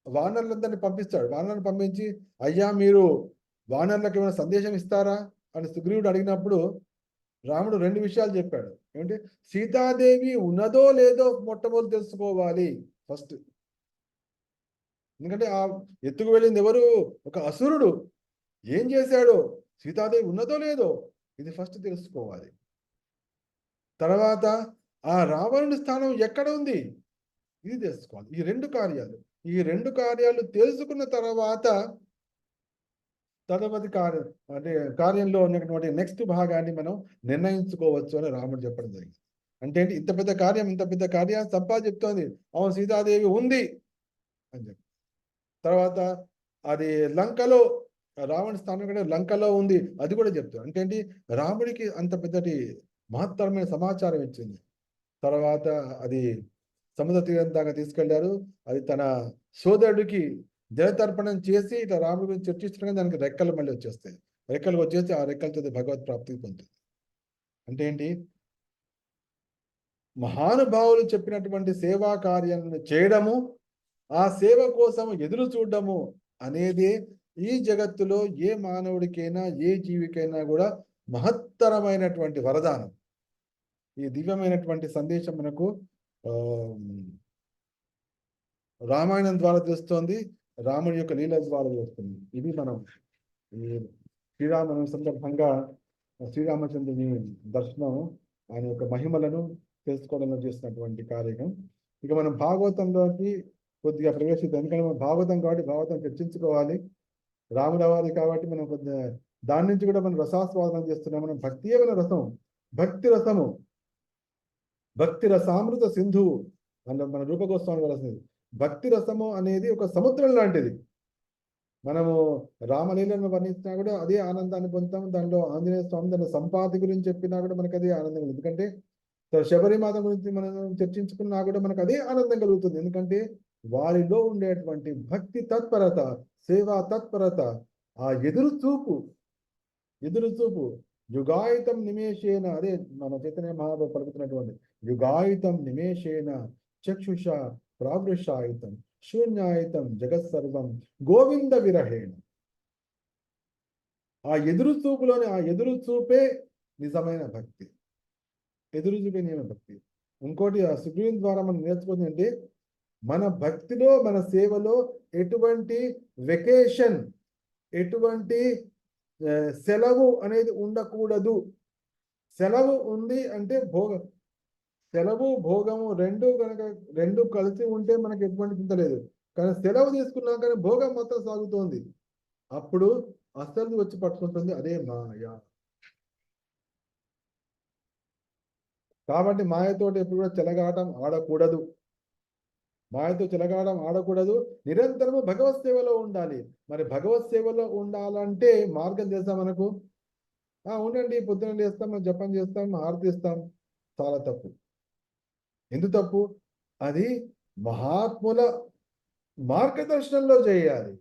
వానరులందరినీ పంపిస్తాడు, వానరులను పంపించి, అయ్యా మీరు వానరులకు ఏమైనా సందేశం ఇస్తారా అని సుగ్రీవుడు అడిగినప్పుడు రాముడు 2 విషయాలు చెప్పాడు. ఏంటి, సీతాదేవి ఉన్నదో లేదో మొట్టమొదటి తెలుసుకోవాలి ఫస్ట్. ఎందుకంటే ఆ ఎత్తుకు వెళ్ళింది ఎవరు, ఒక అసురుడు. ఏం చేశాడో, సీతాదేవి ఉన్నదో లేదో ఇది ఫస్ట్ తెలుసుకోవాలి. తర్వాత ఆ రావణుడి స్థానం ఎక్కడ ఉంది ఇది తెలుసుకోవాలి. ఈ రెండు కార్యాలు తెలుసుకున్న తర్వాత తదుపరి కార్యంలో ఉన్నటువంటి నెక్స్ట్ భాగాన్ని మనం నిర్ణయించుకోవచ్చు అని రాముడు చెప్పడం జరిగింది. అంటే ఇంత పెద్ద కార్యాన్ని సంపాది చెప్తోంది, అవును సీతాదేవి ఉంది అని చెప్పి. తర్వాత అది లంకలో, రావణ స్థానం కూడా లంకలో ఉంది అది కూడా చెప్తాడు. అంటే ఏంటి, రాముడికి అంత పెద్దటి మహత్తరమైన సమాచారం ఇచ్చింది. తర్వాత అది సముద్ర తీరం దాకా తీసుకెళ్లారు, అది తన సోదరుడికి జలతర్పణం చేసి ఇట్లా రాముడి గురించి చర్చిస్తుండగా దానికి రెక్కలు మళ్ళీ వచ్చేస్తాయి, రెక్కలు వచ్చేసి ఆ రెక్కలతో భగవత్ ప్రాప్తి పొందుతుంది. అంటే ఏంటి, మహానుభావులు చెప్పినటువంటి సేవా కార్యాలను చేయడము, ఆ సేవ కోసం ఎదురు చూడడము అనేది ఈ జగత్తులో ఏ మానవుడికైనా ఏ జీవికైనా కూడా మహత్తరమైనటువంటి వరదానం. ఈ దివ్యమైనటువంటి సందేశం మనకు రామాయణం ద్వారా తెలుస్తోంది, రాముడి యొక్క లీల ద్వారా తెలుస్తుంది. ఇది మనం ఈ శ్రీరామ సందర్భంగా శ్రీరామచంద్రుని దర్శనం, ఆయన యొక్క మహిమలను తెలుసుకోవడంలో చేసినటువంటి కార్యక్రమం. ఇక మనం భాగవతంలోకి కొద్దిగా ప్రవేశిద్దాం. ఎందుకంటే మనం భాగవతం కాబట్టి భాగవతం చర్చించుకోవాలి, రాముల వారి కాబట్టి మనం కొద్దిగా దాని నుంచి కూడా మనం రసాస్వాదనం చేస్తున్నాం. మనం భక్తియమైన రసం, భక్తి రసామృత సింధువు అందులో మన రూపగోస్వామి వలసింది. భక్తి రసము అనేది ఒక సముద్రం లాంటిది. మనము రామలీలను వర్ణించినా కూడా అదే ఆనందాన్ని పొందుతాం. దానిలో ఆంజనేయ స్వామి దాని సంపాతి గురించి చెప్పినా కూడా మనకు అదే ఆనందం. ఎందుకంటే శబరిమాత గురించి మనం చర్చించుకున్నా కూడా మనకు అదే ఆనందం కలుగుతుంది. ఎందుకంటే వారిలో ఉండేటువంటి భక్తి తత్పరత, సేవా తత్పరత, ఆ ఎదురు చూపు యుగాయుతం నిమేషేన, అదే మన చైతన్య మహాప్రభు పలుకుతున్నటువంటి యుగాయుతం నిమేషేన చక్షుష ప్రావృషాయుతం శూన్యాయుతం జగత్ సర్వం గోవింద విరహేణ. ఆ ఎదురు చూపే నిజమైన భక్తి, భక్తి. ఇంకోటి ఆ సుగ్రీవుని ద్వారా మనం నేర్చుకుంది అంటే మన భక్తిలో, మన సేవలో ఎటువంటి వెకేషన్, ఎటువంటి సెలవు అనేది ఉండకూడదు. సెలవు ఉంది అంటే సెలవు భోగము రెండు కలిసి ఉంటే మనకి ఎటువంటి చింత లేదు. కానీ సెలవు తీసుకున్నాం కానీ భోగం మొత్తం సాగుతోంది, అప్పుడు అసలు వచ్చి పట్టుకుంటుంది, అదే మాయ. కాబట్టి మాయతోటి ఎప్పుడు కూడా చెలగాటం ఆడకూడదు. మాయతో చెలగాటం ఆడకూడదు. నిరంతరము భగవత్ సేవలో ఉండాలి. మరి భగవత్ సేవలో ఉండాలంటే మార్గం తెలుసా మనకు? ఉండండి, పొద్దున లేస్తాం, జపం చేస్తాం, హారతి ఇస్తాం. చాలా తప్పు. ఎందుకు తప్పు? అది మహాత్ముల మార్గదర్శనంలో చేయాలి.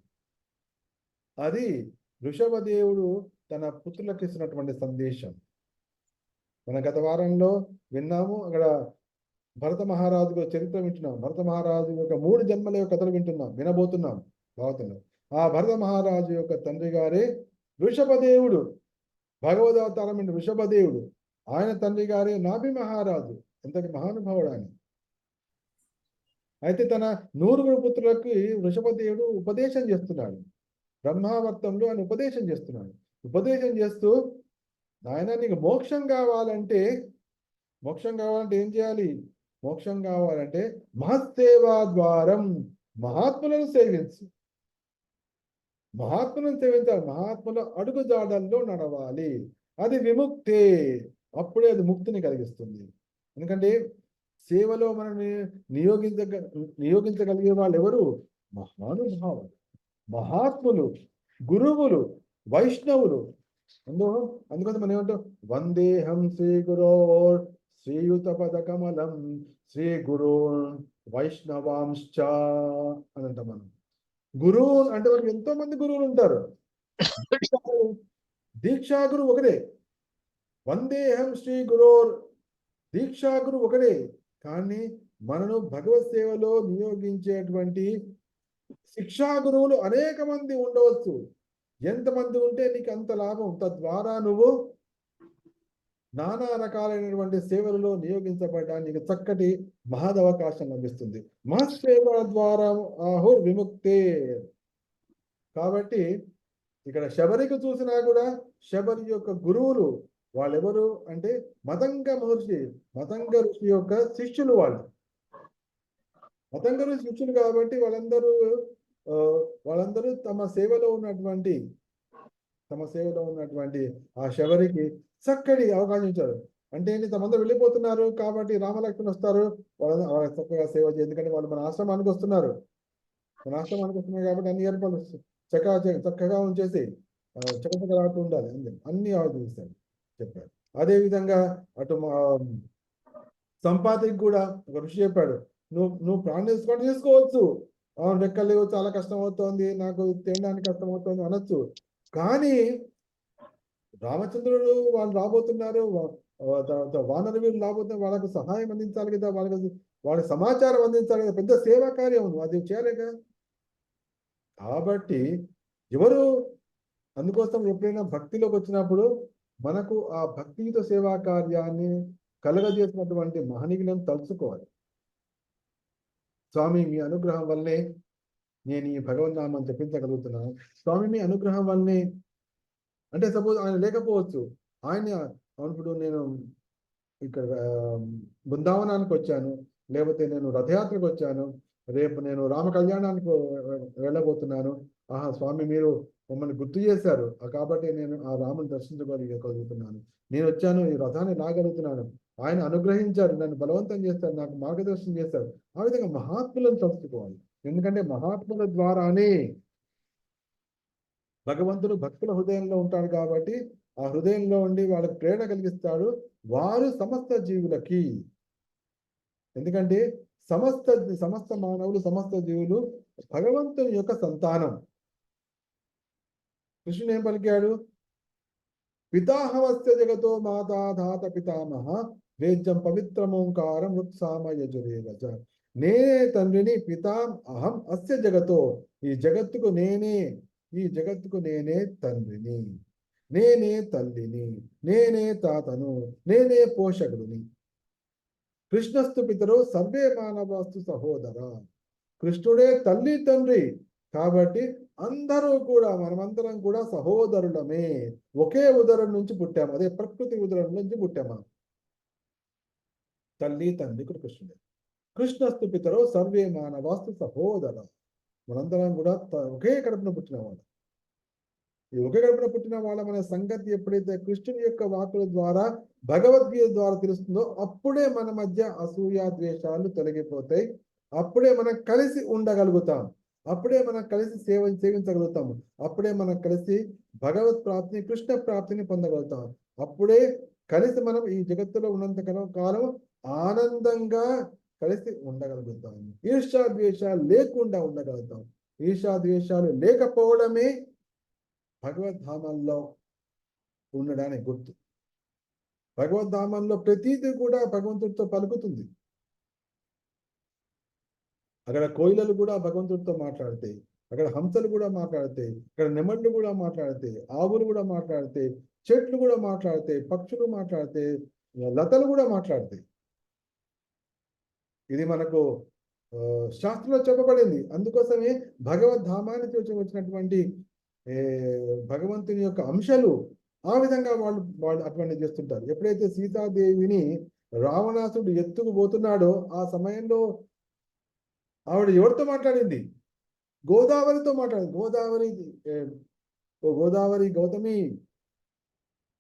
అది వృషభదేవుడు తన పుత్రులకు ఇచ్చినటువంటి సందేశం. మన గత వారంలో విన్నాము. అక్కడ భరత మహారాజు చరిత్ర వింటున్నాం. భరత మహారాజు యొక్క 3 జన్మల యొక్క కథలు వినబోతున్నాం భాగవతంలో. ఆ భరత మహారాజు యొక్క తండ్రి గారే వృషభదేవుడు, భగవదవతారమైన వృషభదేవుడు. ఆయన తండ్రి గారే నాభి మహారాజు. ఎంతటి మహానుభావుడు ఆయన. అయితే తన 100 పుత్రులకు వృషభదేవుడు ఉపదేశం చేస్తున్నాడు. బ్రహ్మావర్తంలో ఆయన ఉపదేశం చేస్తున్నాడు. ఉపదేశం చేస్తూ, నాయన నీకు మోక్షం కావాలంటే ఏం చేయాలి? మోక్షం కావాలంటే మహత్సేవా ద్వారం, మహాత్ములను సేవించు. మహాత్ములను సేవించాలి. మహాత్ముల అడుగుజాడల్లో నడవాలి. అది విముక్తే. అప్పుడే అది ముక్తిని కలిగిస్తుంది. ఎందుకంటే సేవలో మనల్ని నియోగించగలిగే వాళ్ళు ఎవరు? మహానుభావులు, మహాత్ములు, గురువులు, వైష్ణవులు. అందుకోసం మనం ఏమంటాం? వందేహం శ్రీ గురో శ్రీయుత పద కమలం శ్రీ గురు వైష్ణవాంశ్చ అని అంటాం మనం. గురువు అంటే మనకి ఎంతో మంది గురువులు ఉంటారు. దీక్షా గురు ఒకటే. వందేహం శ్రీ గురో దీక్షా గురు ఒకటే. కానీ మనను భగవత్ సేవలో నియోగించేటువంటి శిక్షా గురువులు అనేక మంది ఉండవచ్చు. ఎంతమంది ఉంటే నీకు అంత లాభం. తద్వారా నువ్వు నానా రకాలైనటువంటి సేవలలో నియోగించబడడానికి చక్కటి మహదవకాశం లభిస్తుంది. మహసేవ ద్వారా ఆహుర్ విముక్తే. కాబట్టి ఇక్కడ శబరికి చూసినా కూడా శబరి యొక్క గురువులు వాళ్ళెవరు అంటే మతంగ ఋషి యొక్క శిష్యులు. మతంగ ఋషి శిష్యులు కాబట్టి వాళ్ళందరూ తమ సేవలో ఉన్నటువంటి ఆ శబరికి చక్కటి అవకాశం ఇచ్చారు. అంటే తమందరూ వెళ్ళిపోతున్నారు కాబట్టి రామలక్ష్మణ్ వస్తారు, వాళ్ళకి చక్కగా సేవ చేయాలి. ఎందుకంటే వాళ్ళు మన ఆశ్రమానికి వస్తున్నారు కాబట్టి అన్ని ఏర్పాట్లు చక్కగా ఉంచేసి చక్కగా ఉండాలి. అన్ని ఆలోచిస్తారు చెప్పారు. అదేవిధంగా అటు సంపాతికి కూడా ఒక ఋషి చెప్పాడు, నువ్వు ప్రాణం తీసుకోవచ్చు. రెక్కలు లేవు, చాలా కష్టం అవుతోంది, నాకు తినడానికి కష్టం అవుతోంది అనొచ్చు. కానీ రామచంద్రుడు వాళ్ళు రాబోతున్నారు, వానర వీరులు రాబోతున్నారు, వాళ్ళకు సహాయం అందించాలి కదా, వాళ్ళకి సమాచారం అందించాలి కదా, పెద్ద సేవా కార్యం అది చేయలేక. కాబట్టి అందుకోసం ఎప్పుడైనా భక్తిలోకి వచ్చినప్పుడు మనకు ఆ భక్తియుత సేవా కార్యాన్ని కలగజేసినటువంటి మహనీయులను తలుచుకోవాలి. స్వామి మీ అనుగ్రహం వల్లే నేను ఈ భగవన్నామని జపించగలుగుతున్నాను. స్వామి మీ అనుగ్రహం వల్లనే. అంటే సపోజ్ ఆయన లేకపోవచ్చు. ఇప్పుడు నేను ఇక్కడ బృందావనానికి వచ్చాను, లేకపోతే నేను రథయాత్రకు వచ్చాను, రేపు నేను రామ కళ్యాణానికి వెళ్ళబోతున్నాను. స్వామి మీరు మమ్మల్ని గుర్తు చేశారు కాబట్టి నేను ఆ రాముని దర్శించగలుగుతున్నాను. నేను వచ్చాను, ఈ రథాన్ని లాగలుగుతున్నాను. ఆయన అనుగ్రహించారు, నన్ను బలవంతం చేస్తారు, నాకు మార్గదర్శనం చేస్తారు. ఆ విధంగా మహాత్ములను తలుచుకోవాలి. ఎందుకంటే మహాత్ముల ద్వారానే భగవంతుడు భక్తుల హృదయంలో ఉంటాడు కాబట్టి ఆ హృదయంలో ఉండి వాళ్ళకి ప్రేరణ కలిగిస్తాడు. వారు సమస్త జీవులకి, ఎందుకంటే సమస్త మానవులు, సమస్త జీవులు భగవంతుని యొక్క సంతానం. కృష్ణుడు ఏం పలికాడు? పితాహమస్య జగతో మాతా ధాత పితామహ వేద్యం పవిత్రమోంకారం వృత్సామ యజురేవచ. నేనే తండ్రిని, పితాం అహం అస్య జగతో, ఈ జగత్తుకు నేనే తండ్రిని, నేనే తల్లిని, నేనే తాతను, నేనే పోషకుడిని. కృష్ణస్తు పితరో సర్వే మానవాస్తు సహోదర. కృష్ణుడే తల్లి తండ్రి, కాబట్టి అందరూ కూడా మనమందరం కూడా సహోదరులమే, ఒకే ఉదరం నుంచి పుట్టాము, అదే ప్రకృతి ఉదరం నుంచి పుట్టాము మనం. తల్లి తండ్రి కృష్ణుడే. కృష్ణస్తు పితరో సర్వే మానవాస్తు సహోదర. మనందరం కూడా ఒకే కడుపున పుట్టిన వాళ్ళు. ఈ ఒకే కడుపున పుట్టిన వాళ్ళ మన సంగతి ఎప్పుడైతే కృష్ణుని యొక్క వాక్కుల ద్వారా భగవద్గీత ద్వారా తెలుస్తుందో అప్పుడే మన మధ్య అసూయ ద్వేషాలు తొలగిపోతాయి. అప్పుడే మనం కలిసి ఉండగలుగుతాం. అప్పుడే మనం కలిసి సేవించగలుగుతాము. అప్పుడే మనం కలిసి భగవత్ ప్రాప్తిని, కృష్ణ ప్రాప్తిని పొందగలుగుతాం. అప్పుడే కలిసి మనం ఈ జగత్తులో ఉన్నంత కాలం ఆనందంగా కలిసి ఉండగలుగుతాం. ఈర్ష్యాద్వేషాలు లేకుండా ఉండగలుగుతాం. ఈర్ష్యాద్వేషాలు లేకపోవడమే భగవద్ధామంలో ఉండడానికి గుర్తు. భగవద్ధామంలో ప్రతిదీ కూడా భగవంతుడితో పలుకుతుంది. అక్కడ కోయిలలు కూడా భగవంతుడితో మాట్లాడతాయి, అక్కడ హంసలు కూడా మాట్లాడతాయి, అక్కడ నెమళ్ళు కూడా మాట్లాడతాయి, ఆవులు కూడా మాట్లాడతాయి, చెట్లు కూడా మాట్లాడతాయి, పక్షులు మాట్లాడతాయి, లతలు కూడా మాట్లాడతాయి. ఇది మనకు శాస్త్రంలో చెప్పబడింది. అందుకోసమే భగవద్ధామానికి వచ్చినటువంటి భగవంతుని యొక్క అంశాలు ఆ విధంగా వాళ్ళు అటువంటి చేస్తుంటారు. ఎప్పుడైతే సీతాదేవిని రావణాసుడు ఎత్తుకుపోతున్నాడో ఆ సమయంలో ఆవిడ ఎవరితో మాట్లాడింది? గోదావరితో మాట్లాడింది. గోదావరి గౌతమి,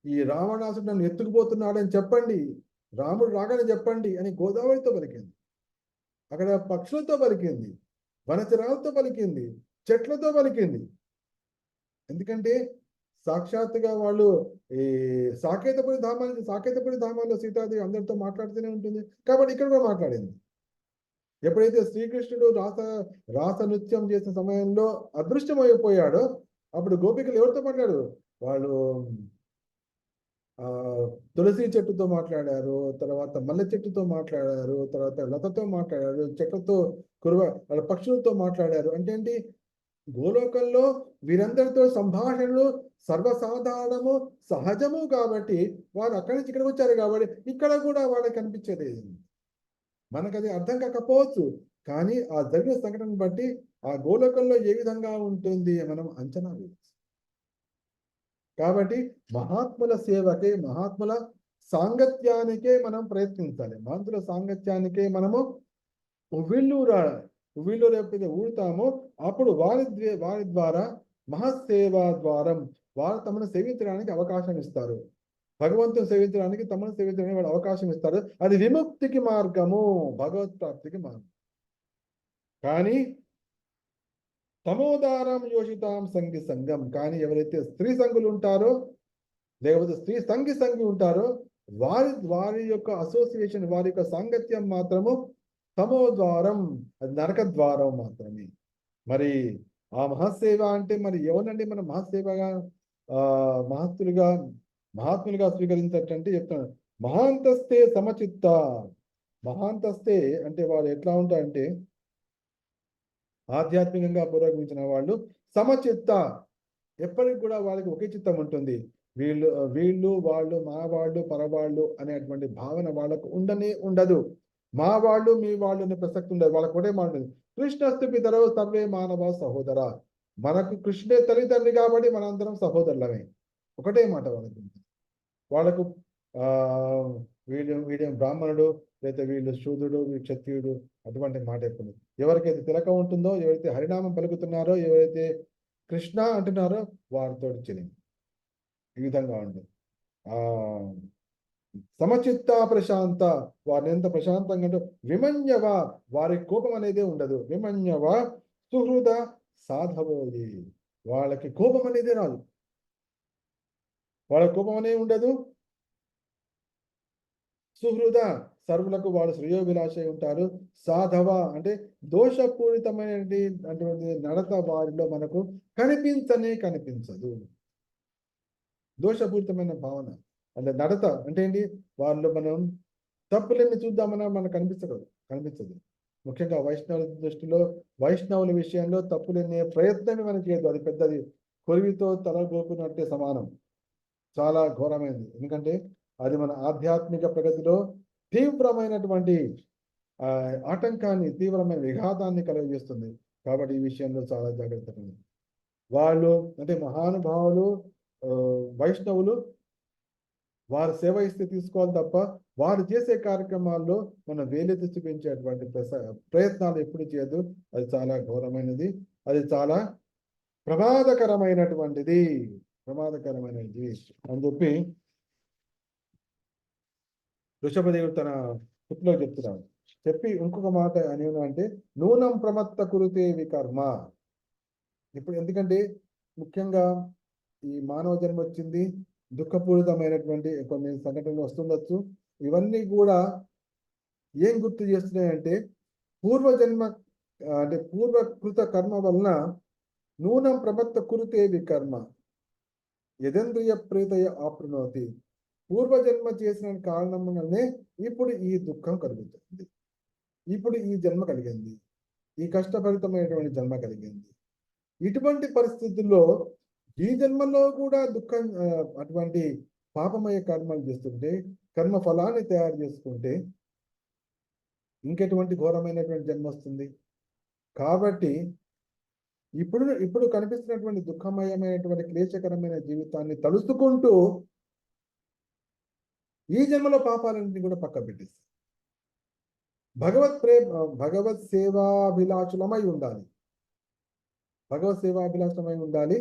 ఈ రావణాసుడు నన్ను ఎత్తుకుపోతున్నాడని చెప్పండి, రాముడు రాగానే చెప్పండి అని గోదావరితో పలికింది. అక్కడ పక్షులతో పలికింది, వనచరాలతో పలికింది, చెట్లతో పలికింది. ఎందుకంటే సాక్షాత్తుగా వాళ్ళు ఈ సాకేతపురి ధామాల్లో సీతాదేవి అందరితో మాట్లాడుతూనే ఉంటుంది. కాబట్టి ఇక్కడ కూడా మాట్లాడింది. ఎప్పుడైతే శ్రీకృష్ణుడు రాస నృత్యం చేసిన సమయంలో అదృష్టమైపోయాడో అప్పుడు గోపికలు ఎవరితో మాట్లాడు? వాళ్ళు తులసి చెట్టుతో మాట్లాడారు, తర్వాత మల్లె చెట్టుతో మాట్లాడారు, తర్వాత లతతో మాట్లాడారు, చెట్లతో పక్షులతో మాట్లాడారు. అంటే ఏంటి? గోలోకంలో వీరందరితో సంభాషణలు సర్వసాధారణము, సహజము. కాబట్టి వారు అక్కడి నుంచి ఇక్కడికి వచ్చారు. కాబట్టి ఇక్కడ కూడా వాళ్ళకి కనిపించేది. మనకు అది అర్థం కాకపోవచ్చు, కానీ ఆ జరిగిన సంఘటన బట్టి ఆ గోలోకంలో ఏ విధంగా ఉంటుంది మనం అంచనా వేయచ్చు. కాబట్టి మహాత్ముల సేవకే, మహాత్ముల సాంగత్యానికే మనం ప్రయత్నించాలి. మహాత్ముల సాంగత్యానికే మనము ఉవ్విళ్ళూరు ఎప్పుడైతే ఊడుతామో అప్పుడు వారి ద్వారా మహాసేవా ద్వారం వారు తమను సేవించడానికి అవకాశం ఇస్తారు. భగవంతుని సేవించడానికి, తమను సేవించడానికి వాడు అవకాశం ఇస్తారు. అది విముక్తికి మార్గము, భగవత్ ప్రాప్తికి మార్గం. కానీ తమోదారం యోషితాం సంగి సంఘం, కానీ ఎవరైతే స్త్రీ సంఘులు ఉంటారో లేకపోతే స్త్రీ సంఘి ఉంటారో వారి యొక్క అసోసియేషన్, వారి యొక్క సాంగత్యం మాత్రము తమో ద్వారం, అది నరక ద్వారం మాత్రమే. మరి ఆ మహాసేవ అంటే మరి ఎవరండి మన మహాసేవగా మహాత్ములుగా స్వీకరించటంటే చెప్తాను. మహాంతస్తే సమచిత్త. మహాంతస్తే అంటే వాళ్ళు ఎట్లా ఉంటారంటే ఆధ్యాత్మికంగా పురోగమించిన వాళ్ళు సమచిత్త, ఎప్పటికి కూడా వాళ్ళకి ఒకే చిత్తం ఉంటుంది. వీళ్ళు వాళ్ళు, మా వాళ్ళు, పరవాళ్ళు అనేటువంటి భావన వాళ్ళకు ఉండదు. మా వాళ్ళు, మీ వాళ్ళు అనే ప్రసక్తి ఉండదు. వాళ్ళకు ఒకటే మాట ఉంటుంది, కృష్ణస్తు పితరో సర్వే మానవ సహోదర. మనకు కృష్ణే తల్లిదండ్రి కాబట్టి మనందరం సహోదరులమే. ఒకటే మాట వాళ్ళకు వీడు బ్రాహ్మణుడు, లేదా వీళ్ళు శూద్రుడు, వీడు క్షత్రియుడు అటువంటి మాట ఎప్పుడు. ఎవరికైతే తిలకం ఉంటుందో, ఎవరైతే హరినామం పలుకుతున్నారో, ఎవరైతే కృష్ణ అంటున్నారో వారితో చెల్లి ఈ విధంగా ఉంటుంది. సమచిత్త ప్రశాంత, వారిని ఎంత ప్రశాంతంగా అంటే విమన్యవ, వారి కోపం అనేది ఉండదు. విమన్యవ సుహృద సాధవోయి, వాళ్ళకి కోపం అనేది రాదు, వాళ్ళ కోపం అనేది ఉండదు. సుహృద, సర్వులకు వాడు శ్రేయోభిలాషై ఉంటారు. సాధవ అంటే దోషపూరితమైనటువంటి నడత వారిలో మనకు కనిపించదు. దోషపూరితమైన భావన అంటే నడత అంటే ఏంటి? వాళ్ళు మనం తప్పులన్నీ చూద్దామన్నా మనకు కనిపించదు. ముఖ్యంగా వైష్ణవుల దృష్టిలో, వైష్ణవుల విషయంలో తప్పులనే ప్రయత్నమే మనకి చేయదు. అది పెద్దది కొరివితో తల గోకున్నట్టే సమానం. చాలా ఘోరమైనది. ఎందుకంటే అది మన ఆధ్యాత్మిక ప్రగతిలో తీవ్రమైనటువంటి ఆటంకాన్ని, తీవ్రమైన విఘాతాన్ని కలుగజేస్తుంది. కాబట్టి ఈ విషయంలో చాలా జాగ్రత్తగా ఉంది. వాళ్ళు అంటే మహానుభావులు, వైష్ణవులు వారు సేవ ఇస్తే తీసుకోవాలి తప్ప వారు చేసే కార్యక్రమాల్లో మనం వేలెత్తి చూపించేటువంటి ప్రయత్నాలు ఎప్పుడు చేయదు. అది చాలా ఘోరమైనది, అది చాలా ప్రమాదకరమైనటువంటిది అని చెప్పి ఋషభదేవుడు తన పుట్టులో చెప్తున్నాడు. చెప్పి ఇంకొక మాట అని అంటే నూనం ప్రమత్త కురుతే వికర్మ. ఇప్పుడు ఎందుకంటే ముఖ్యంగా ఈ మానవ జన్మ వచ్చింది, దుఃఖపూరితమైనటువంటి కొన్ని సంఘటనలు వస్తుండొచ్చు. ఇవన్నీ కూడా ఏం గుర్తు చేస్తున్నాయంటే పూర్వజన్మ అంటే పూర్వకృత కర్మ వలన నూనం ప్రమత్త కురుతే వికర్మ యదేంద్రియ ప్రీతయ ఆప్నోతి. పూర్వజన్మ చేసిన కారణం వల్లనే ఇప్పుడు ఈ దుఃఖం కలుగుతుంది, ఇప్పుడు ఈ జన్మ కలిగింది, ఈ కష్టభరితమైనటువంటి జన్మ కలిగింది. ఇటువంటి పరిస్థితుల్లో ఈ జన్మలో కూడా దుఃఖం అటువంటి పాపమయ కర్మలు చేస్తుంటే, కర్మ ఫలాన్ని తయారు చేసుకుంటే ఇంకెటువంటి ఘోరమైనటువంటి జన్మ వస్తుంది. కాబట్టి ఇప్పుడు కనిపిస్తున్నటువంటి దుఃఖమయమైనటువంటి క్లేశకరమైన జీవితాన్ని తలుసుకుంటూ ఈ జన్మలో పాపాలన్నింటినీ కూడా పక్క పెట్టేసి భగవత్ సేవాభిలాషులమై ఉండాలి. భగవత్ సేవాభిలాషమై ఉండాలి.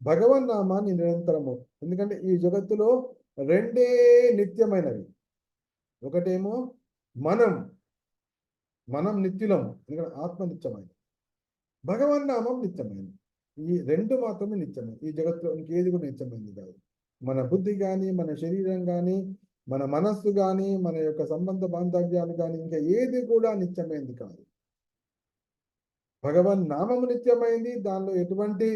భగవన్ నామాన్ని నిరంతరము. ఎందుకంటే ఈ జగత్తులో రెండే నిత్యమైనవి. ఒకటేమో మనం నిత్యులం, ఎందుకంటే ఆత్మ నిత్యమైనది, భగవన్ నామం నిత్యమైనది. ఈ రెండు మాత్రమే నిత్యమైనది. ఈ జగత్తులో ఇంకేది కూడా నిత్యమైనది కాదు. మన బుద్ధి కానీ, మన శరీరం కానీ, మన మనస్సు కానీ, మన యొక్క సంబంధ బాంధవ్యాలు కానీ, ఇంకా ఏది కూడా నిత్యమైనది కాదు. భగవన్ నామము నిత్యమైంది. దానిలో ఎటువంటి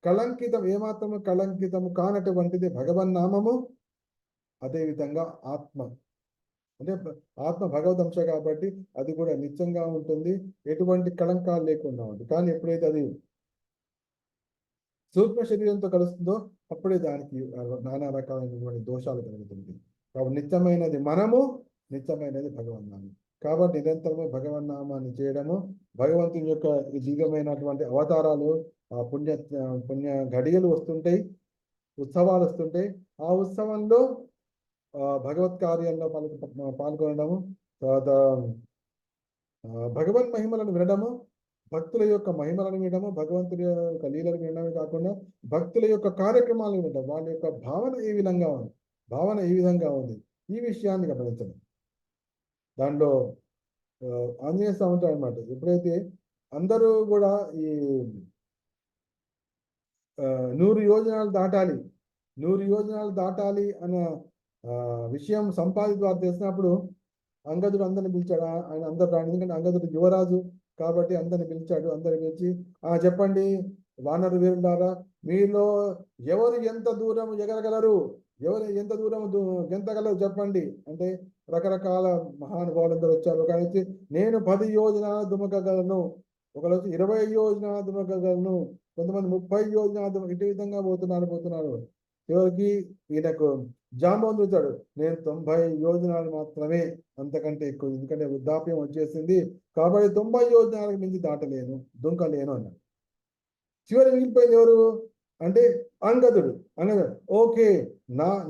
కళంకితం, ఏమాత్రము కళంకితము కానటువంటిది భగవన్ నామము. అదేవిధంగా ఆత్మ అంటే ఆత్మ భగవదంశ కాబట్టి అది కూడా నిత్యంగా ఉంటుంది, ఎటువంటి కళంకాలు లేకుండా ఉంటుంది. కానీ ఎప్పుడైతే అది సూక్ష్మ శరీరంతో కలుస్తుందో అప్పుడే దానికి నానా రకాలైనటువంటి దోషాలు కలుగుతుంది. కాబట్టి నిత్యమైనది మనము, నిత్యమైనది భగవన్నామం. కాబట్టి నిరంతరము భగవన్నామాన్ని చేయడము, భగవంతుని యొక్క ఈ దివ్యమైనటువంటి అవతారాలు, ఆ పుణ్య ఘడియలు వస్తుంటాయి, ఉత్సవాలు వస్తుంటాయి. ఆ ఉత్సవంలో భగవత్ కార్యాల్లో పాల్గొనడము, తర్వాత భగవన్ మహిమలను వినడము, భక్తుల యొక్క మహిమలను వినడము, భగవంతుడి యొక్క లీలలు వినడమే కాకుండా భక్తుల యొక్క కార్యక్రమాలను వినడం, వాళ్ళ యొక్క భావన ఏ విధంగా ఉంది ఈ విషయాన్ని గమనించడం. దాంట్లో ఆంజనేయ స్వామి ఉంటాడు అనమాట. ఎప్పుడైతే అందరూ కూడా ఈ 100 యోజనాలు దాటాలి అన్న విషయం సంపాది ద్వారా తెలిసినప్పుడు అంగదుడు అందరిని పిలిచాడు. ఆయన అందరు రాని, ఎందుకంటే అంగదుడు యువరాజు కాబట్టి అందరిని పిలిచాడు. అందరిని పిలిచి చెప్పండి వానర వీరులారా, మీలో ఎవరు ఎంత దూరం ఎగరగలరు, ఎవరు ఎంత దూరం గెంతగలరు చెప్పండి అంటే రకరకాల మహానుభావులందరూ వచ్చారు. ఒక వచ్చి నేను 10 యోజనాలు దుమకగలను, ఒకరు వచ్చి 20 యోజనాలు దుమకగలను, కొంతమంది 30 యోజనాలు, ఇటు విధంగా పోతున్నారు. చివరికి ఈయనకు జాంబవంతుడు వచ్చాడు, నేను 90 యోజనాలు మాత్రమే, అంతకంటే ఎక్కువ, ఎందుకంటే వృద్ధాప్యం వచ్చేసింది కాబట్టి 90 యోజనాలకు మించి దుంకలేను అన్నాడు. చివరి మిగిలిపోయింది ఎవరు అంటే అంగదుడు. ఓకే,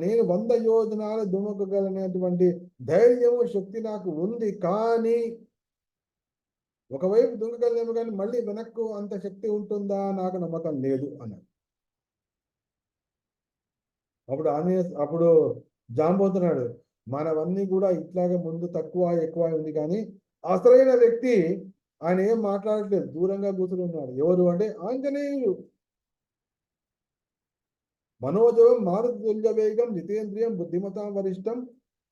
నేను 100 యోజనాలు దుమకగలనేటువంటి ధైర్యము, శక్తి నాకు ఉంది, కానీ ఒకవైపు దుంకగలేము కానీ మళ్ళీ వెనక్కు అంత శక్తి ఉంటుందా నాకు నమ్మకం లేదు అన్నాడు. అప్పుడు జాంబోతున్నాడు, మనవన్నీ కూడా ఇట్లాగే ముందు తక్కువ ఎక్కువ ఉంది, కానీ అసలైన వ్యక్తి ఆయన ఏం మాట్లాడట్లేదు, దూరంగా కూర్చుని ఉన్నాడు. ఎవరు అంటే ఆంజనేయులు. మనోజవం మారుతుల్య వేగం జితేంద్రియం బుద్ధిమతాం వరిష్టం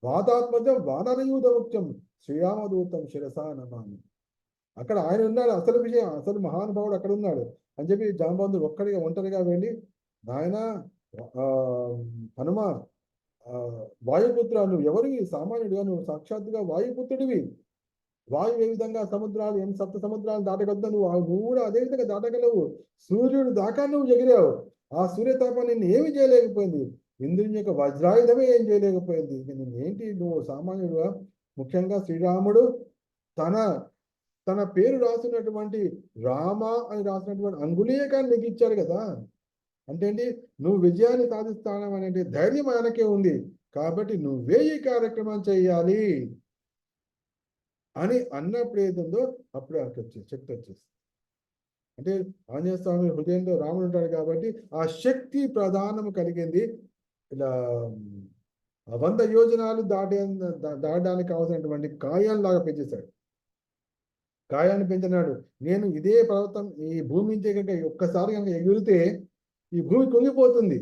వాతాత్మజం వానరయూధ ముఖ్యం శ్రీరామదూతం శిరసా నమామి. అక్కడ ఆయన ఉన్నాడు, అసలు విషయం, అసలు మహానుభావుడు అక్కడ ఉన్నాడు అని చెప్పి జాంబవంతుడు ఒంటరిగా వెళ్ళి, నాయన హనుమ, వాయుపుత్ర, నువ్వు ఎవరివి, సామాన్యుడిగా, నువ్వు సాక్షాత్తుగా వాయుపుత్రుడివి. వాయువు ఏ విధంగా సముద్రాలు 7 సముద్రాలు దాటగలుగుతా, నువ్వు కూడా అదే విధంగా దాటగలవు. సూర్యుడు దాకా నువ్వు ఎగిరావు, ఆ సూర్యతాపం నిన్ను ఏమి చేయలేకపోయింది, ఇంద్రుని యొక్క వజ్రాయుధమే ఏం చేయలేకపోయింది. ఏంటి నువ్వు సామాన్యుడుగా. ముఖ్యంగా శ్రీరాముడు తన తన పేరు రాసినటువంటి రామ అని రాసినటువంటి అంగుళీయకాన్ని నీకు ఇచ్చారు కదా. అంటే ఏంటి, నువ్వు విజయాన్ని సాధిస్తాను అనే ధైర్యం ఆయనకే ఉంది, కాబట్టి నువ్వే ఈ కార్యక్రమం చేయాలి అని అన్నప్పుడు ఏదుందో అప్పుడు ఆయనకు వచ్చేసి శక్తి వచ్చేసి. అంటే ఆంజనేయ స్వామి హృదయంలో రాముడు ఉంటాడు కాబట్టి ఆ శక్తి ప్రధానం కలిగింది. ఇలా 100 యోజనాలు దాటడానికి కావాల్సినటువంటి కాయాల్లాగా పెంచేశాడు. కాయాన్ని పెంచినాడు. నేను ఇదే పర్వతం ఈ భూమి నుంచి కనుక ఒక్కసారి కనుక ఎగిరితే ఈ భూమి కుంగిపోతుంది,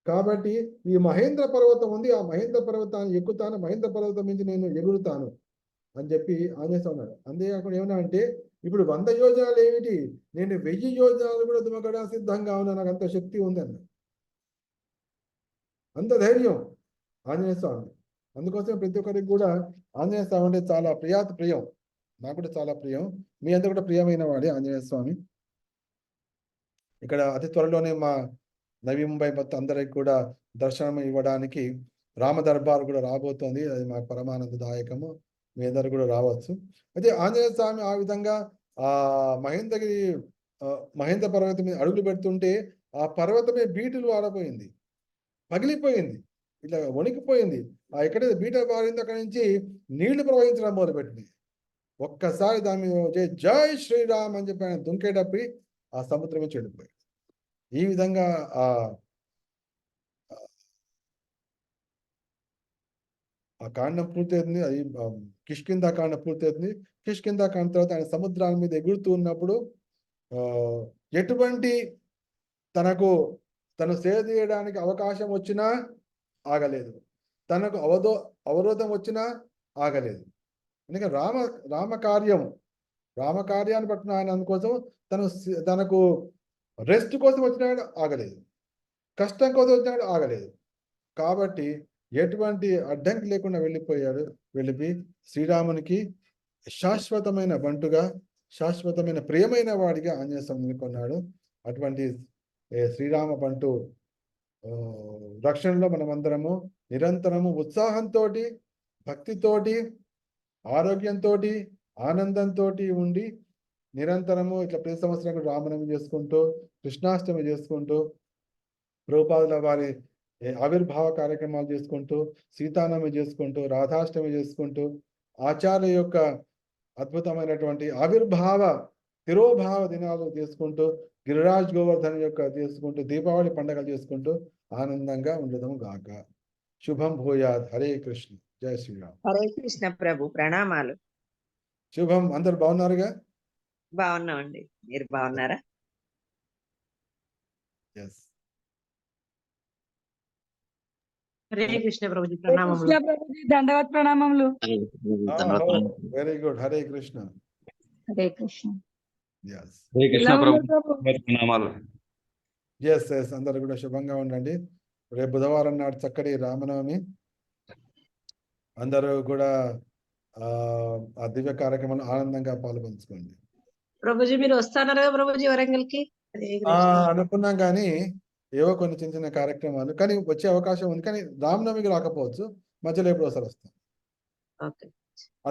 కాబట్టి ఈ మహేంద్ర పర్వతం ఉంది, ఆ మహేంద్ర పర్వతాన్ని ఎక్కుతాను, మహేంద్ర పర్వతం నుంచి నేను ఎగురుతాను అని చెప్పి ఆంజనేయ స్వామి అన్నాడు. అంతేకాకుండా ఏమన్నా అంటే ఇప్పుడు 100 యోజనాలు ఏమిటి, నేను 1000 యోజనాలు కూడా దుమకడా సిద్ధంగా ఉన్నా, నాకు అంత శక్తి ఉంది అన్న, అంత ధైర్యం ఆంజనేయ స్వామి. అందుకోసం ప్రతి ఒక్కరికి కూడా ఆంజనేయ స్వామి అంటే చాలా ప్రియం. నాకు కూడా చాలా ప్రియం, మీ అందరూ కూడా ప్రియమైన వాడే ఆంజనేయ స్వామి. ఇక్కడ అతి త్వరలోనే మా నవీ ముంబై మొత్తం అందరికి కూడా దర్శనం ఇవ్వడానికి రామ దర్బార్ కూడా రాబోతోంది. అది మా పరమానందదాయకము, మీ అందరు కూడా రావచ్చు. అయితే ఆంజనేయ స్వామి ఆ విధంగా ఆ మహేంద్రగిరి మహేంద్ర పర్వతం మీద అడుగులు పెడుతుంటే ఆ పర్వతమే బీటులు ఆడపోయింది, పగిలిపోయింది, ఇట్లా వణికిపోయింది. ఆ ఎక్కడైతే బీట పారిందో అక్కడి నుంచి నీళ్లు ప్రవహించడం మొదలుపెట్టింది. ఒక్కసారి దాని మీద జై శ్రీరామ్ అని చెప్పి ఆయన దుంకేటప్పుడు ఆ సముద్రమే చెడిపోయింది. ఈ విధంగా ఆ కాండం పూర్తవుతుంది. అది కిష్కిందా కాండం పూర్తవుతుంది. కిష్కిందా కాండం తర్వాత ఆయన సముద్రాల మీద ఎగురుతూ ఉన్నప్పుడు ఎటువంటి తను సేవ చేయడానికి అవకాశం వచ్చినా ఆగలేదు, తనకు అవరోధం వచ్చినా ఆగలేదు. ఎందుకంటే రామకార్యాన్ని పట్టిన ఆయన అందుకోసం తనకు రెస్ట్ కోసం వచ్చినాడు ఆగలేదు, కష్టం కోసం వచ్చినాడు ఆగలేదు. కాబట్టి ఎటువంటి అడ్డంకి లేకుండా వెళ్ళిపోయి శ్రీరామునికి శాశ్వతమైన బంటుగా, శాశ్వతమైన ప్రియమైన వాడిగా ఆంజనేయ స్వామిని కొన్నాడు. అటువంటి శ్రీరామ బంటు రక్షణలో మనమందరము నిరంతరము ఉత్సాహంతో, భక్తితోటి, ఆరోగ్యంతో, ఆనందంతో ఉండి నిరంతరము ఇట్లా ప్రతి సంవత్సరం రామనవమి చేసుకుంటూ, కృష్ణాష్టమి చేసుకుంటూ, ప్రభుపాదుల వారి ఆవిర్భావ కార్యక్రమాలు చేసుకుంటూ, సీతానవమి చేసుకుంటూ, రాధాష్టమి చేసుకుంటూ, ఆచార్య యొక్క అద్భుతమైనటువంటి ఆవిర్భావ తిరోభావ దినాలు చేసుకుంటూ, గిరిరాజ్ గోవర్ధన్ యొక్క చేసుకుంటూ, దీపావళి పండుగలు చేసుకుంటూ ఆనందంగా ఉండడం గాక. శుభం భూయాత్. హరే కృష్ణ. జై శ్రీరామ్. హరే కృష్ణ ప్రభు, ప్రణామాలు. శుభం. అందరు బాగున్నారుగా? బాగున్నామండి, మీరు బాగున్నారా? ఎస్. హరే కృష్ణ ప్రభుజీ, ప్రణామములు. దండవత్ ప్రణామములు. Very good. Hare Krishna. Hare Krishna. Yes. Hare Krishna ప్రభు, ప్రణామాలు. Yes yes. అందరు కూడా శుభంగా ఉండండి. రేపు బుధవారం నాడు చక్కటి రామనవమి. అందరూ కూడా ఆ దివ్య కార్యక్రమంలో ఆనందంగా పాల్పంచుకోండి. ప్రభుజీ మీరు వస్తారా ప్రభుజీ వరంగల్ కి? అనుకున్నాం కానీ ఏవో కొన్ని చిన్న చిన్న కార్యక్రమాలు, కానీ వచ్చే అవకాశం ఉంది, కానీ రామనవమికి రాకపోవచ్చు, మధ్యలో ఎప్పుడు ఒకసారి వస్తాం.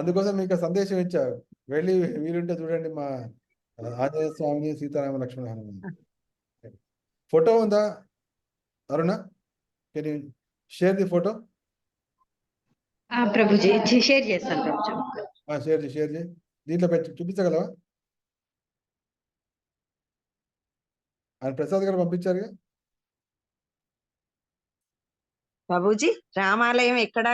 అందుకోసం మీకు సందేశం ఇచ్చారు, వెళ్ళి వీలుంటే చూడండి మా ఆంజనేయ స్వామిని, సీతారామ లక్ష్మణ హనుమాన్ ఫోటో ఉందా Aruna? Can you share the photo? ప్రభుజీ షేర్ చేస్తాను ప్రభుజీ. షేర్ చేయి, దీంట్లో పెట్టి చూపించగలవా? ఆయన ప్రసాద్ గారు పంపించారుగా ప్రభుజీ. రామాలయం ఎక్కడ